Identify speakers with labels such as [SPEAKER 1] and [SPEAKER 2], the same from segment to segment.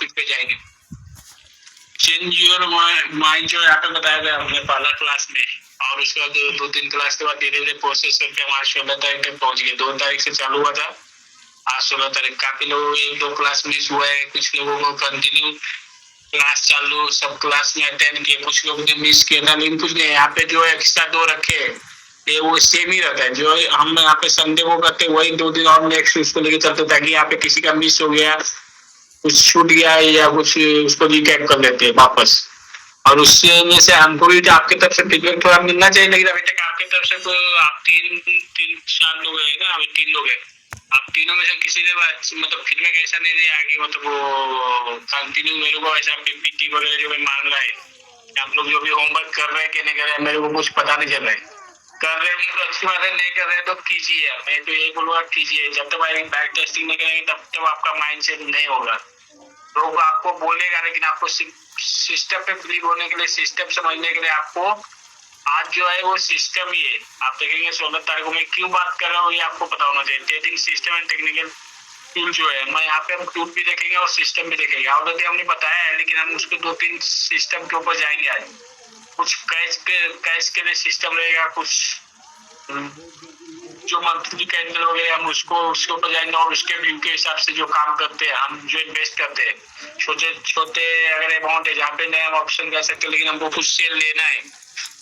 [SPEAKER 1] Topic पे जाएंगे। Change your mind जो यहाँ पे बताया गया हमने पहला क्लास में, और उसके बाद 2-3 क्लास के बाद धीरे धीरे प्रोसेस करके हम आज 16 तारीख तक पहुंच गए। 2 तारीख से चालू हुआ था, आज 16 तारीख। काफी लोगों को 1-2 क्लास मिस हुआ है, कुछ लोगों को कंटिन्यू क्लास चालू सब क्लास में अटेंड किए, कुछ लोगों ने मिस किया था। लेकिन कुछ नहीं, यहाँ पे जो एक्स्ट्रा 2 रखे ये वो सेम ही रहता है। जो हम यहाँ पे संडे को करते वही 2 दिन और नेक्स्ट उसको लेके चलते, ताकि यहाँ पे किसी का मिस हो गया, कुछ छूट गया या कुछ उसको रिकैप कर लेते हैं वापस। और उससे में से हमको भी आपकी तरफ से फीडबैक थोड़ा मिलना चाहिए। लेकिन अभी तक आपकी तरफ से तो आप 3-4 लोग है ना, अभी 3 लोग है। आप तीनों में से किसी ने मतलब फीडबैक ऐसा नहीं दिया कि मतलब वो कंटिन्यू मेरे को ऐसा पीपीटी वगैरह जो मैं मांग रहा है, आप लोग जो भी होमवर्क कर रहे हैं कि नहीं कर रहे हैं मेरे को कुछ पता नहीं चल रहा है। कर रहे हैं तो अच्छी बात है, नहीं कर रहे तो कीजिए। मैं तो ये बोलूँगा कीजिए। जब तक बैक टेस्टिंग नहीं करेंगे तब तक आपका माइंड सेट नहीं होगा। लोग आपको बोलेगा, लेकिन आपको सिस्टम पे बिलीव होने के लिए, सिस्टम समझने के लिए आपको आज जो है वो सिस्टम ही है। आप देखेंगे 16 तारीख को मैं क्यों बात कर रहा हूँ ये आपको पता होना चाहिए। Testing system and technical tool जो है, मैं यहाँ पे हम टूल भी देखेंगे और सिस्टम भी देखेंगे। ऑलरेडी हमने बताया है, लेकिन हम उसके 2-3 सिस्टम के ऊपर जाएंगे आज। कुछ कैश के लिए सिस्टम रहेगा, कुछ जो मंथली कैंडल हो गया हम उसके ऊपर जाएंगे, और उसके व्यू के हिसाब से जो काम करते हैं हम, जो इन्वेस्ट करते हैं छोटे छोटे अगर अमाउंट है जहाँ पे नए हम ऑप्शन कर सकते हैं, लेकिन हमको कुछ शेयर लेना है,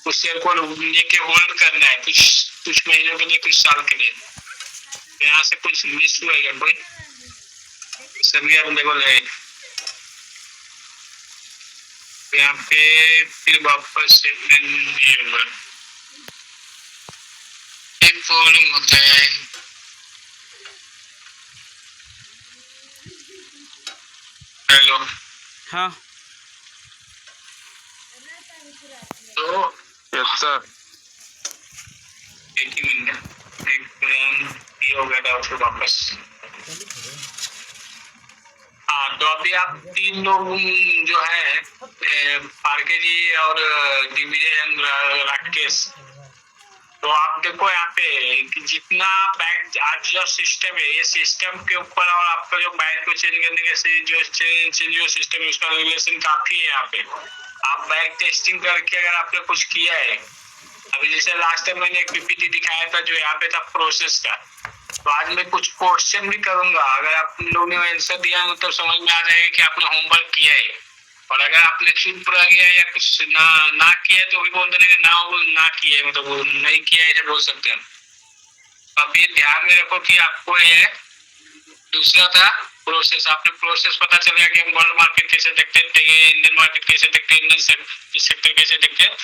[SPEAKER 1] उस शेयर को लेके होल्ड करना है कुछ महीनों के लिए, कुछ साल के लिए। यहाँ से कुछ मिस हुआ है कोई सभी अवेलेबल है यहाँ पे, फिर वापस प्रॉब्लम होता है। हेलो,
[SPEAKER 2] हाँ
[SPEAKER 1] तो
[SPEAKER 3] यस सर,
[SPEAKER 1] एक ही मिनट, ये हो गया था उसको वापस। हाँ, तो अभी आप 3 लोग जो है पारके जी और दिग्विजय राकेश, तो आप देखो यहाँ पे कि जितना बैंक आज जो सिस्टम है, ये सिस्टम के ऊपर और आपका जो बैंक को चेंज करने के जो चेंज सिस्टम है उसका रेगुलेशन काफी है। यहाँ पे आप बैंक टेस्टिंग करके अगर आपने कुछ किया है, अभी जैसे लास्ट टाइम मैंने एक पीपीटी दिखाया था जो यहाँ पे था प्रोसेस का, तो आज मैं कुछ क्वेश्चन भी करूंगा। अगर आप लोगों ने आंसर दिया मतलब समझ में आ जाएगा कि आपने होमवर्क किया है। और अगर आपने चुप रह गया या कुछ ना किया है तो भी बोल देंगे ना किया है, मतलब नहीं किया है जब बोल सकते हैं। अब ये ध्यान में रखो कि आपको ये दूसरा था प्रोसेस। आपने प्रोसेस पता चल गया कि हम वर्ल्ड मार्केट कैसे देखते हैं, इंडियन मार्केट कैसे देखते हैं, इंडियन सेक्टर कैसे देखते हैं,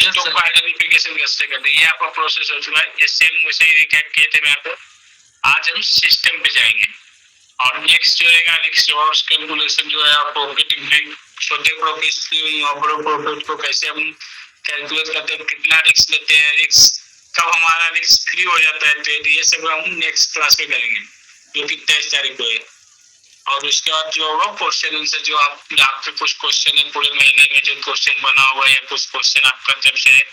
[SPEAKER 1] स्टॉक को आइडेंटिफिकेशन कैसे करते हैं, ये आपका प्रोसेस हो चुका है। ये सेम वैसे ही रिकैप किए थे मैं पे। आज हम सिस्टम पे जाएंगे और नेक्स्ट जो रहेगा नेक्स्ट और कैलकुलेशन जो है आप प्रॉफिट, छोटे प्रॉफिट और बड़े प्रॉफिट को कैसे हम कैलकुलेट करते हैं, कितना रिस्क लेते हैं, रिस्क कब हमारा रिस्क फ्री हो जाता है, तो ये सब हम नेक्स्ट क्लास में करेंगे जो कि 23 तारीख को है। और उसके बाद जो होगा क्वेश्चन आंसर, जो आपके कुछ क्वेश्चन है पूरे महीने में जो क्वेश्चन बना हुआ है या कुछ क्वेश्चन आपका जब से है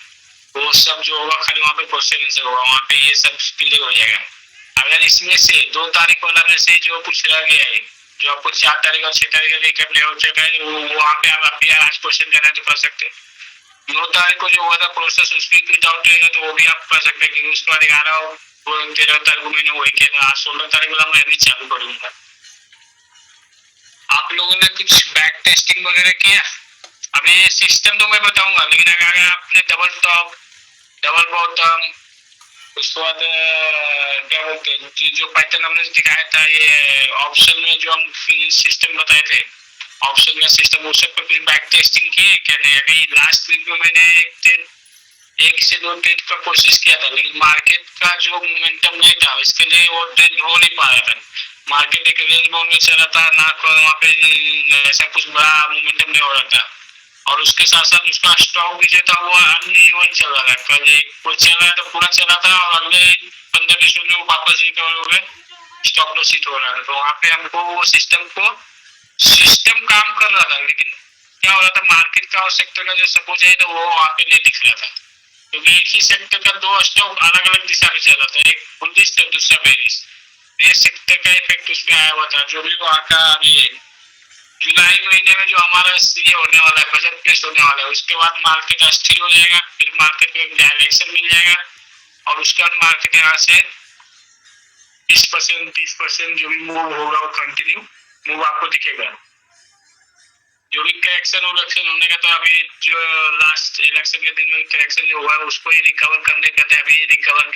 [SPEAKER 1] वो सब जो होगा खाली वहाँ पे क्वेश्चन आंसर होगा, वहाँ पे ये सब क्लियर हो जाएगा। अगर इसमें से 2 तारीख वाला में से जो कुछ रह गया है, जो आपको 4 तारीख और 6 तारीख रिकैप हो चुका है, वो वहाँ पे आप आज क्वेश्चन करना है तो कर सकते हैं। 9 तारीख को जो हुआ था प्रोसेस उसमें प्रिंट आउट रहेगा तो वो भी आप कर सकते हैं, क्योंकि उसके बाद 13 तारीख को मैंने वही किया था। आज 16 तारीख वाला मैं अभी चालू करूंगा। आप लोगों ने कुछ बैक टेस्टिंग वगैरह किया? अभी सिस्टम तो मैं बताऊंगा, लेकिन अगर आपने डबल टॉप, डबल बॉटम, उसके बाद क्या बोलते हैं जो पैटर्न हमने दिखाया था, ये ऑप्शन में जो हम सिस्टम बताए थे, ऑप्शन का सिस्टम, उस सब पे फिर बैक टेस्टिंग किए क्या नहीं? अभी लास्ट वीक में मैंने 1 से 2 ट्रेड का कोशिश किया था, लेकिन मार्केट का जो मोमेंटम नहीं था इसके लिए वो ट्रेड हो नहीं पा रहा था। मार्केट एक रेंज बाउंड में चल रहा था ना, वहाँ पे ऐसा कुछ बड़ा मोमेंटम नहीं हो रहा था। और उसके साथ साथ उसका स्टॉक भी जो था वो अनइवन चल रहा था। कल वो चल रहा था पूरा चला था और अगले 15-20 मिनट में वो वापस रिकवर हो गए, स्टॉप लॉस हिट हो रहा था। तो वहाँ पे हमको वो सिस्टम काम कर रहा था, लेकिन क्या हो रहा था मार्केट का और सेक्टर का जो सपोज है तो वो वहाँ पे नहीं दिख रहा था, क्योंकि एक ही सेक्टर का 2 स्टॉक अलग अलग दिशा में चल रहा था, एक बुलिश था दूसरा बेरिश। ये सेक्टर का इफेक्ट उसमें आया हुआ था, जो भी वहाँ का अभी जुलाई महीने में जो हमारा ये होने वाला है, बजट पेश होने वाला है, उसके बाद मार्केट अस्थिर हो जाएगा, फिर मार्केट को एक डायरेक्शन मिल जाएगा और उसके बाद मार्केट यहाँ से 20% 30% जो भी मूव होगा वो कंटिन्यू मूव आपको दिखेगा। जो भी करेक्शन वरेक्शन होने का, तो अभी जो लास्ट इलेक्शन के दिन में करेक्शन जो हुआ है उसको ही रिकवर करने का था। अभी रिकवर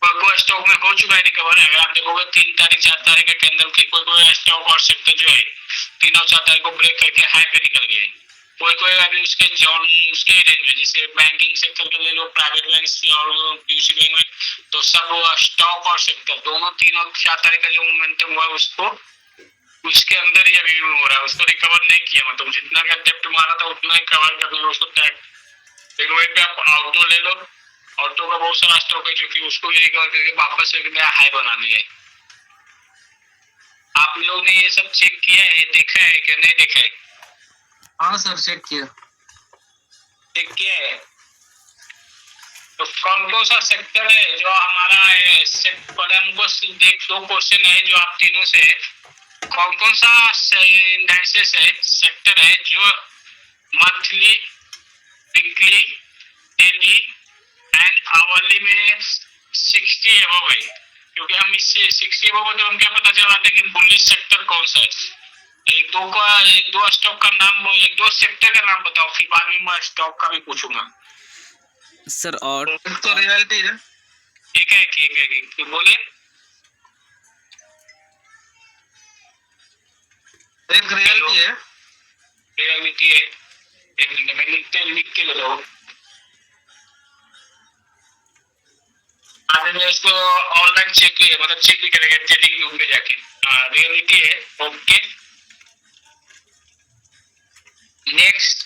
[SPEAKER 1] कोई स्टॉक में हो चुका है रिकवर। अगर आप देखोगे 3 तारीख 4 तारीख के कैंडल के कोई स्टॉक और सेक्टर जो है 3 और 4 तारीख को ब्रेक करके हाई पे निकल गए। कोई अभी उसके जोन उसके रेंज में, जैसे बैंकिंग सेक्टर के ले लो, प्राइवेट बैंक और पीयूसी बैंक में, तो सब स्टॉक और सेक्टर दोनों 3 और 4 तारीख का जो मोमेंटम हुआ है उसको उसके अंदर ही अभी हो रहा है, उसको रिकवर नहीं किया। मतलब जितना का डेप्थ मारा था उतना ही कवर करने में उसको टैग। एक वही पे आप ऑटो ले लो, ऑटो का बहुत सारा स्टॉक है जो कि उसको भी रिकवर करके वापस एक नया हाई बना लिया है। आप लोग ने ये सब चेक किया है, देखा है कि नहीं देखा है?
[SPEAKER 2] हाँ सर, चेक किया
[SPEAKER 1] है। तो कौन कौन सा सेक्टर है जो हमारा पहले हमको देख 2 क्वेश्चन है जो आप तीनों से, कौन कौन सा इंडाइसेस है, सेक्टर है जो monthly, weekly, daily and hourly में 60 एबव है? क्योंकि हम इससे 60 एबव तो हम क्या पता चला था कि बुलिश सेक्टर कौन सा है। एक दो स्टॉक का नाम, एक दो सेक्टर का नाम बताओ, फिर बाद में मैं स्टॉक का भी पूछूंगा
[SPEAKER 2] सर। और तो रियलिटी है,
[SPEAKER 1] एक तो बोले।
[SPEAKER 2] एक रियलिटी है,
[SPEAKER 1] एक मिनट में लिख के ले लो। आपने इसको ऑनलाइन चेक किया, मतलब चेक भी करेंगे ट्रेडिंग व्यू पे जाके। रियलिटी है, ओके। नेक्स्ट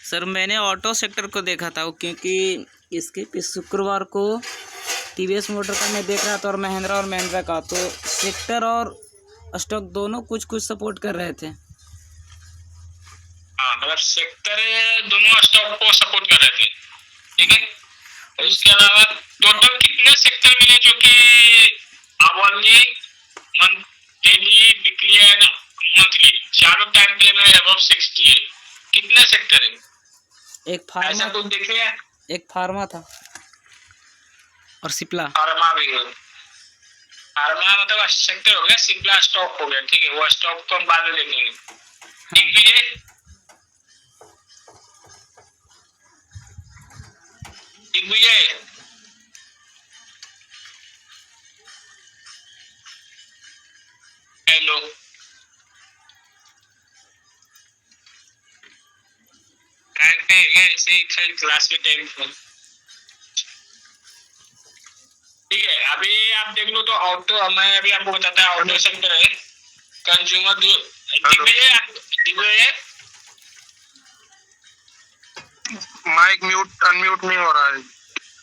[SPEAKER 2] सर मैंने ऑटो सेक्टर को देखा था, क्योंकि इसके शुक्रवार को टीवीएस मोटर का मैं देख रहा था और महिंद्रा का, तो सेक्टर और स्टॉक दोनों कुछ सपोर्ट कर रहे थे।
[SPEAKER 1] हाँ, मतलब सेक्टर दोनों स्टॉक को सपोर्ट कर रहे थे, ठीक है। उसके अलावा टोटल कितने सेक्टर मिले जो कि hourly, month, daily, weekly and monthly चारों टाइम फ्रेम में अबव 60 है? कितने सेक्टर है?
[SPEAKER 2] एक फार्मा,
[SPEAKER 1] ऐसा कुछ देखे हैं?
[SPEAKER 2] एक फार्मा था और सिप्ला।
[SPEAKER 1] फार्मा भी है। फार्मा मतलब सेक्टर हो गया, सिप्ला स्टॉक हो गया, ठीक है। वो स्टॉक तो हम बाद में देखेंगे। दिग्विजय हेलो, ऐसे ही क्लास के टाइम पर, ठीक है। अभी आप देख लो तो ऑटो, मैं अभी आपको बताता है ऑटो सेक्टर है, consumer. Digvijay
[SPEAKER 3] mike mute unmute नहीं हो रहा है।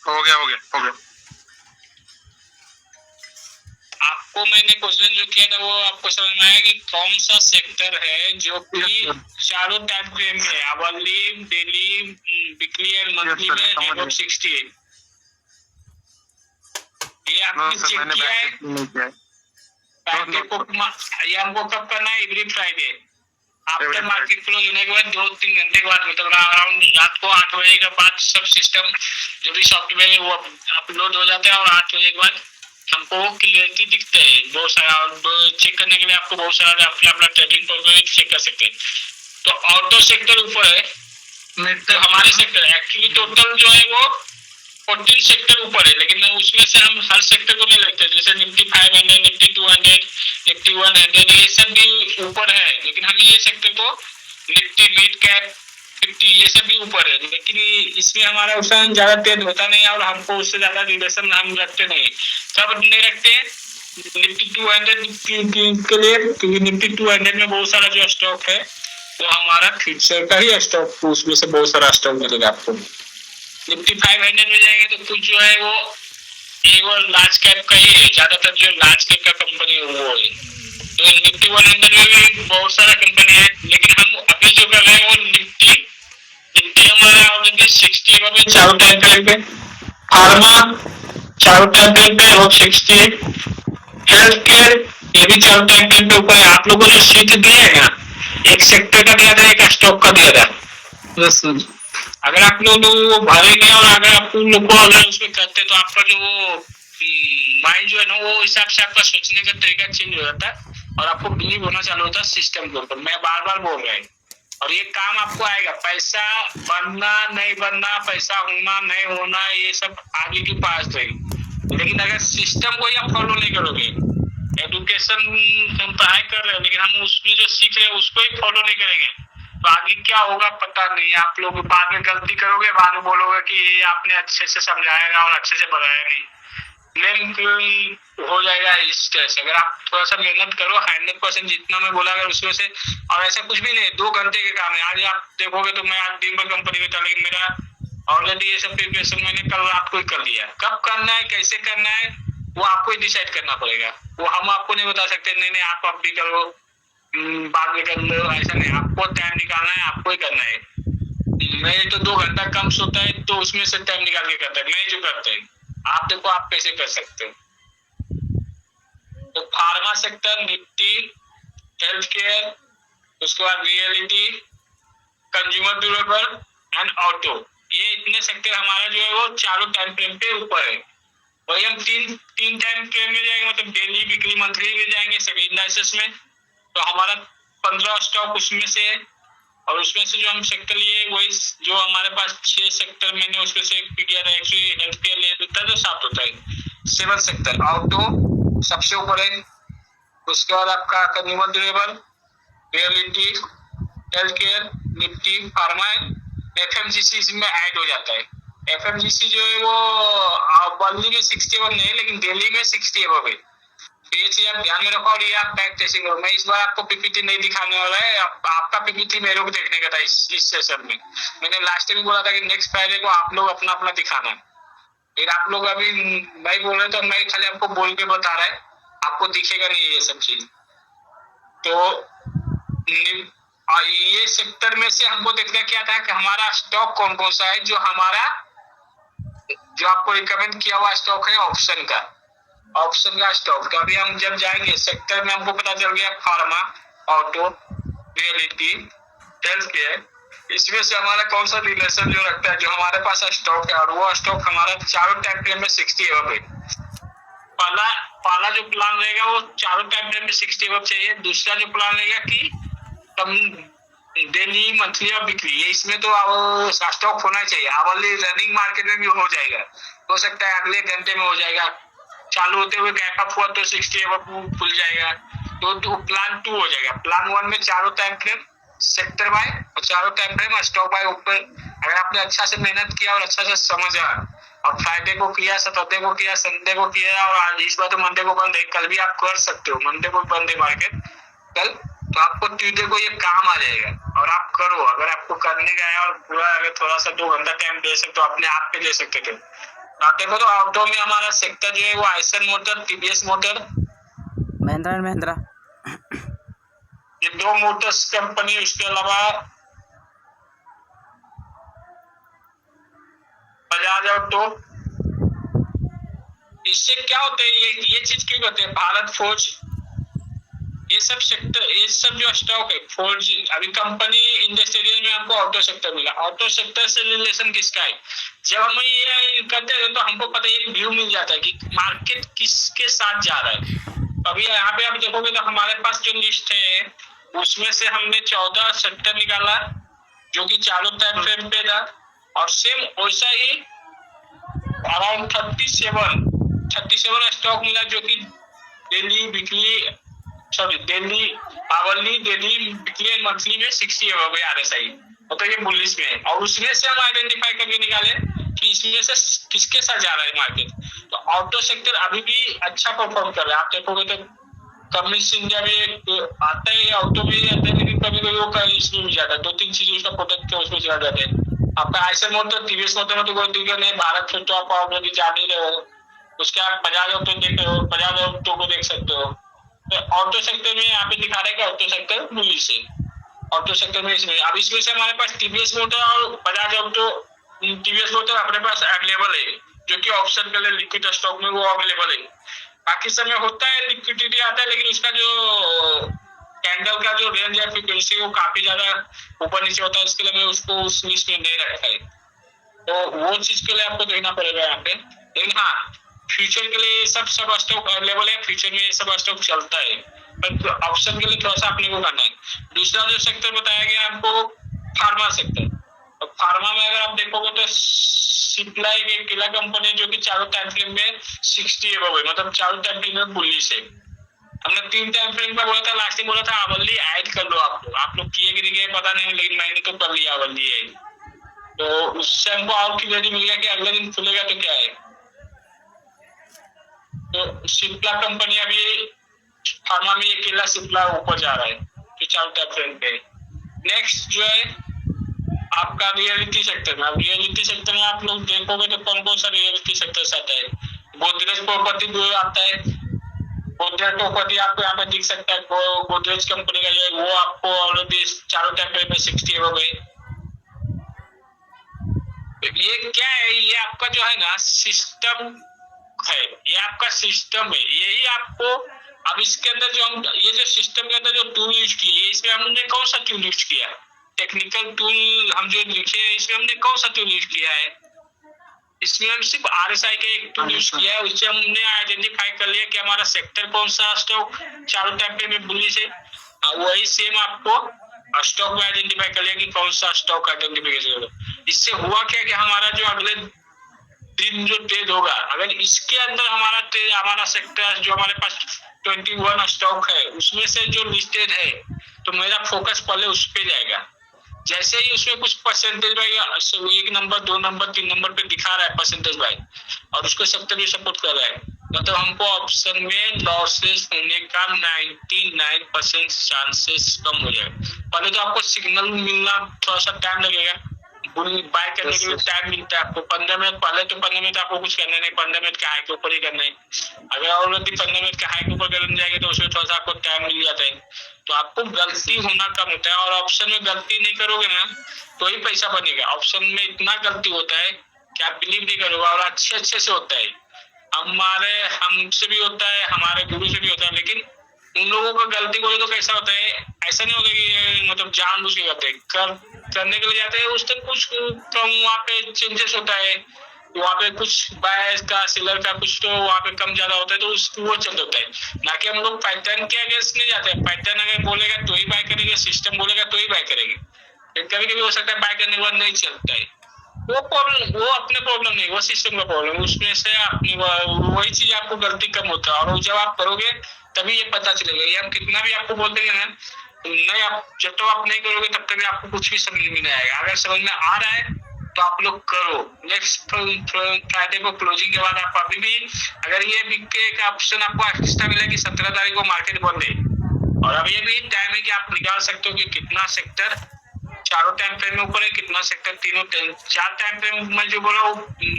[SPEAKER 3] हो गया।
[SPEAKER 1] आपको मैंने क्वेश्चन जो किया था वो आपको समझ में आया कि कौन सा सेक्टर है जो कि चारों टाइम फ्रेम में hourly, daily, weekly and monthly में अबव 60 है? ये आपने चेक किया है? ये हमको कब करना है? Every Friday after market close होने के बाद 2-3 घंटे के बाद, मतलब अराउंड रात को 8 बजे के बाद सब सिस्टम जो भी सॉफ्टवेयर है वो अपलोड हो जाता है और 8 बजे के बाद हमको क्लियरिटी दिखता है बहुत सारा। और चेक करने के लिए आपको बहुत सारा अपना ट्रेडिंग प्रोग्राम चेक कर सकते हैं। तो ऑटो सेक्टर ऊपर है, तो हमारे सेक्टर एक्चुअली टोटल जो है वो 14 सेक्टर ऊपर है, लेकिन उसमें से हम हर सेक्टर को नहीं लेते। जैसे निफ्टी 500, निफ्टी 200, निफ्टी 100, ये सब भी ऊपर है, लेकिन हम ये सेक्टर को निफ्टी मिड कैप 50 ये सब भी ऊपर है, लेकिन इसमें हमारा उसका ज्यादा ट्रेड होता नहीं है और हमको उससे ज्यादा रिलेशन हम रखते नहीं, सब नहीं रखते निफ्टी 200 के लिए, क्योंकि निफ्टी 200 में बहुत सारा जो स्टॉक है वो हमारा फ्यूचर का ही स्टॉक, उसमें से बहुत सारा स्टॉक मिलेगा आपको। निफ्टी 500 में जाएंगे तो कुछ जो है वो लार्ज कैप का ही है, ज्यादातर जो लार्ज कैप का कंपनी है वो है। तो निफ्टी 100 में भी बहुत सारा कंपनी है, लेकिन हम अभी जो कर रहे हैं वो निफ्टी हमारा ऑलरेडी 60 में चारों टाइम फ्रेम पे, फार्मा चारों टाइम फ्रेम पे और 60, हेल्थ केयर ये भी चारों टाइम फ्रेम पे ऊपर है। आप लोगों को जो शीट दिया है ना, एक सेक्टर का दिया था, एक स्टॉक का दिया था।
[SPEAKER 2] Yes sir.
[SPEAKER 1] अगर आप लोग वो भरेंगे और अगर आप लोग को अगर उसमें करते तो आपका जो वो माइंड जो है ना, वो हिसाब से आपका सोचने का तरीका चेंज हो जाता है और आपको बिलीव होना चालू होता है सिस्टम के ऊपर। मैं बार बार बोल रहा हूँ, और ये काम आपको आएगा। पैसा बनना नहीं बनना, पैसा होना नहीं होना, ये सब आगे की पास रहेगी। लेकिन अगर सिस्टम को ही आप फॉलो नहीं करोगे, एजुकेशन हम पढ़ाई कर रहे हैं लेकिन हम उसमें जो सीख रहे हैं उसको ही फॉलो नहीं करेंगे, तो आगे क्या होगा पता नहीं। आप लोग बाद में गलती करोगे, बाद में बोलोगे कि ये आपने अच्छे से समझाया और अच्छे से बताया नहीं, ब्लेम हो जाएगा इस तरह से। अगर आप थोड़ा सा मेहनत करो, 100% जितना मैं बोला अगर उसमें से, और ऐसा कुछ भी नहीं, 2 घंटे के काम है। आज आप देखोगे तो मैं आज दिन भर कंपनी में था, लेकिन मेरा ऑलरेडी ये सब प्रिपरेशन मैंने कल रात को ही कर लिया। कब करना है, कैसे करना है, वो आपको ही डिसाइड करना पड़ेगा। वो हम आपको नहीं बता सकते, नहीं नहीं आप अब भी करो, बाद में कर लो, ऐसा नहीं। आपको टाइम निकालना है, आपको ही करना है। मैं तो 2 घंटा कम सोता है तो उसमें से टाइम निकाल के करता है, मैं जो करता है। आप देखो आप कैसे कर सकते हो। तो pharma sector, Nifty, health care, उसके बाद reality, consumer durable and auto, ये इतने सेक्टर हमारा जो है वो चारों टाइम फ्रेम पे ऊपर है। वही हम तीन तीन टाइम फ्रेम में जाएंगे, मतलब डेली, वीकली, मंथली में जाएंगे सेकंड इंडाइसेस में, तो हमारा 15 स्टॉक उसमें से है। और उसमें से जो हम सेक्टर लिए वही जो हमारे पास 6 सेक्टर मैंने उसमें से एक किया था। एक्चुअली हेल्थ केयर ले देता है तो 7 होता है। 7 सेक्टर, ऑटो सबसे ऊपर है, उसके बाद आपका consumer durable, reality, health care, Nifty, pharma, FMGC इसमें ऐड हो जाता है। एफएमजीसी जो है वो बंदी में 60 एवं नहीं, लेकिन दिल्ली में 60 एवं है। तो ये चीज आप ध्यान में रखो और ये आप बैक टेस्टिंग करो। मैं इस बार आपको पीपीटी नहीं दिखाने वाला है, आपका पीपीटी मेरे को देखने का था इस सेशन में। मैंने लास्ट टाइम बोला था कि नेक्स्ट फ्राइडे को आप लोग अपना अपना दिखाना। फिर आप लोग अभी नहीं बोल रहे तो मैं खाली आपको बोल के बता रहा है, आपको दिखेगा नहीं ये सब चीज। तो ये सेक्टर में से हमको देखना क्या था कि हमारा स्टॉक कौन कौन सा है, जो हमारा जो आपको रिकमेंड किया हुआ स्टॉक है ऑप्शन का, ऑप्शन का स्टॉक। तो अभी हम जब जाएंगे सेक्टर में हमको पता चल गया pharma, auto, reality, health care, इसमें से हमारा कौन सा रिलेशन जो रखता है, जो हमारे पास स्टॉक है, और वो स्टॉक हमारा चारों टाइम फ्रेम में 60 एवं है। पहला जो प्लान रहेगा वो चारों टाइम फ्रेम में 60 एवं चाहिए। दूसरा जो प्लान रहेगा कि डेली, मंथली और वीकली, ये इसमें तो स्टॉक होना चाहिए। आवरली रनिंग मार्केट में भी हो जाएगा, हो सकता है अगले घंटे में हो जाएगा, चालू होते हुए गैप अप हुआ तो 60 एवं खुल जाएगा। तो प्लान 2 हो जाएगा। प्लान 1 में चारों टाइम फ्रेम सेक्टर बाय और चारों टाइम फ्रेम स्टॉक बाय ऊपर। अगर आपने अच्छा से मेहनत किया और अच्छा से समझा, और फ्राइडे को किया, सैटरडे को किया, संडे को किया, और आज इस बार तो मंडे को बंद है, कल भी आप कर सकते हो, मंडे को बंद है मार्केट कल, तो आपको ट्यूसडे को ये काम आ जाएगा और आप करो। अगर आपको करने का है और पूरा अगर थोड़ा सा 2 घंटा टाइम दे सकते तो अपने आप पे दे सकते थे। आप देखो तो ऑटो में हमारा सेक्टर जो है वो Eicher motor, TVS motor,
[SPEAKER 2] Mahindra and Mahindra,
[SPEAKER 1] ये 2 मोटर्स कंपनी, उसके अलावा बजाज ऑटो। इससे क्या होता है, ये चीज क्यों करते हैं, भारत फोर्ज, ये सब सेक्टर, ये सब जो स्टॉक है फोर्ज, अभी कंपनी इंडस्ट्रियल में हमको ऑटो सेक्टर मिला। ऑटो सेक्टर से रिलेशन किसका है, जब हम ये करते हैं तो हमको पता एक व्यू मिल जाता है कि मार्केट किसके साथ जा रहा है। अभी यहाँ पे आप देखोगे तो हमारे पास जो लिस्ट है उसमें से हमने 14 सेक्टर निकाला जो कि चारों टाइम फ्रेम पे था, और सेम वैसा ही अराउंड 37 स्टॉक मिला जो कि daily, weekly, sorry daily, hourly, daily, weekly, monthly में 60 एवं आरएसआई, तो ये बुलिश में है। और उसमें से हम आइडेंटिफाई करके निकाले कि इसमें से किसके साथ जा रहा है मार्केट। तो ऑटो सेक्टर अभी भी अच्छा परफॉर्म कर रहा है। आप देखोगे तो कम्युनिस्ट इंडिया में आता है, ऑटो भी आता है, लेकिन कभी कभी वो इसमें भी जाता है, 2-3 चीजें उसका प्रोडक्ट उसमें चला जाते हैं। आपका आइसर मोटर, टीवीएस मोटर में तो कोई दिक्कत नहीं, भारत में तो आप ऑलरेडी जान ही रहे हो। उसके आप बजाज ऑटो देख रहे हो, बजाज ऑटो को देख सकते हो। तो ऑटो सेक्टर में यहाँ पे दिखा रहा है कि ऑटो सेक्टर बुलिश है। ऑटो सेक्टर में इसमें अब इसमें से हमारे पास टीवीएस मोटर और बजाज ऑटो, टीवीएस मोटर अपने पास अवेलेबल है, जो कि ऑप्शन के लिए लिक्विड स्टॉक में वो अवेलेबल है। बाकी समय होता है लिक्विडिटी आता है, लेकिन उसका जो कैंडल का जो रेंज है फ्रीक्वेंसी वो काफी ज्यादा ऊपर नीचे होता है, इसके लिए मैं उसको उस लिस्ट में नहीं रखा है। तो वो चीज के लिए आपको देखना पड़ेगा यहाँ पे। लेकिन हाँ, फ्यूचर के लिए सब स्टॉक अवेलेबल है, फ्यूचर में ये सब स्टॉक चलता है, पर ऑप्शन के लिए थोड़ा सा अपने को करना है। दूसरा जो सेक्टर बताया गया आपको, फार्मा सेक्टर। तो फार्मा में अगर आप देखोगे तो सिप्ला एक अकेला कंपनी है जो कि चारों टाइम फ्रेम में 60 एबव है, मतलब चारों टाइम फ्रेम में बुलिश है। हमने 3 टाइम फ्रेम का बोला था, लास्ट टाइम बोला था आवली ऐड कर लो आप लोग किए कि नहीं किए पता नहीं, लेकिन मैंने तो कर लिया आवली है। तो उससे हमको और क्लियरिटी मिल गया कि अगले दिन खुलेगा तो क्या है। तो सिप्ला कंपनी अभी फार्मा में अकेला सिप्ला ऊपर जा रहा है, तो चारों टाइम फ्रेम पे। नेक्स्ट जो है आपका रियलिटी सेक्टर में। अब रियलिटी सेक्टर में आप लोग देखोगे तो कौन कौन सा रियलिटी सेक्टर आता है। गोदरेज प्रॉपर्टी जो आता है, गोदरेज प्रॉपर्टी आपको यहाँ पे दिख सकता है। गोदरेज कंपनी का जो है वो आपको ऑलरेडी चारों टाइम फ्रेम में 60 हो गए। ये क्या है, ये आपका जो है ना सिस्टम है, ये आपका सिस्टम है, यही आपको। अब इसके अंदर जो हम ये जो सिस्टम के अंदर जो टूल यूज किए, इसमें हमने कौन सा टूल यूज किया, टेक्निकल टूल हम जो लिखे इसमें हमने कौन सा टूल यूज किया है। इसमें हम सिर्फ RSI का एक टूल यूज किया है, उससे हमने आइडेंटिफाई कर लिया कि हमारा सेक्टर कौन सा स्टॉक चारों टाइम पे में बुलिश है। वही सेम आपको स्टॉक में आइडेंटिफाई कर लिया कि कौन सा स्टॉक आइडेंटिफिकेशन। इससे हुआ क्या कि हमारा जो अगले दिन जो ट्रेड होगा, अगर इसके अंदर हमारा ट्रेड, हमारा सेक्टर जो हमारे पास 21 स्टॉक है उसमें से जो लिस्टेड है, तो मेरा फोकस पहले उस पे जाएगा। जैसे ही उसमें कुछ परसेंटेज भाई 1 नंबर 2 नंबर 3 नंबर पे दिखा रहा है परसेंटेज भाई, और उसको सेक्टर भी सपोर्ट कर रहा है, मतलब हमको ऑप्शन में लॉसेस होने का 99% चांसेस कम हो जाएगा। पहले तो आपको सिग्नल मिलना थोड़ा सा टाइम लगेगा, बाय करने के लिए टाइम मिलता है आपको 15 मिनट पहले। तो 15 मिनट आपको कुछ करना नहीं, 15 मिनट का हाई के ऊपर ही करना है। अगर ऑलरेडी 15 मिनट का हाई के ऊपर करने जाएंगे तो उसमें थोड़ा सा आपको टाइम मिल जाता है, तो आपको गलती होना कम होता है। और ऑप्शन में गलती नहीं करोगे ना तो ही पैसा बनेगा। ऑप्शन में इतना गलती होता है कि आप बिलीव नहीं करोगे, और अच्छे से होता है। हमसे भी होता है, हमारे गुरु से भी होता है, लेकिन उन लोगों का गलती को तो कैसा होता है, ऐसा नहीं होता कि मतलब जानबूझ के करते करने के लिए जाते हैं, उस तक कुछ तो वहाँ पे चेंजेस होता है, वहाँ पे कुछ बायस का सेलर का कुछ तो वहाँ पे कम ज्यादा होता है, तो वो चल होता है। ना कि हम लोग पैटर्न के अगेंस्ट नहीं जाते हैं। पैटर्न अगर बोलेगा तो ही बाय करेंगे, सिस्टम बोलेगा तो ही बाय करेंगे। कभी कभी हो सकता है बाय करने के बाद नहीं चलता है, वो प्रॉब्लम, वो अपने प्रॉब्लम नहीं, वो सिस्टम का प्रॉब्लम। उसमें से अपनी वही चीज आपको गलती कम होता है, और जब आप करोगे तभी ये पता चलेगा। ये हम कितना भी आपको बोल देंगे ना, नहीं, आप जब तक आप नहीं करोगे तब तक आपको कुछ भी समझ में नहीं आएगा। अगर समझ में आ रहा है तो आप लोग करो। नेक्स्ट फ्राइडे को क्लोजिंग के बाद आप अभी भी, अगर ये बिके का ऑप्शन आपको एक्स्ट्रा मिला कि 17 तारीख को मार्केट बंद है, और अभी भी टाइम है कि आप निकाल सकते हो कि कितना सेक्टर चारों टाइम फ्रेम में ऊपर है, कितना सेक्टर तीनों 4 टाइम फ्रेम में जो बोला वो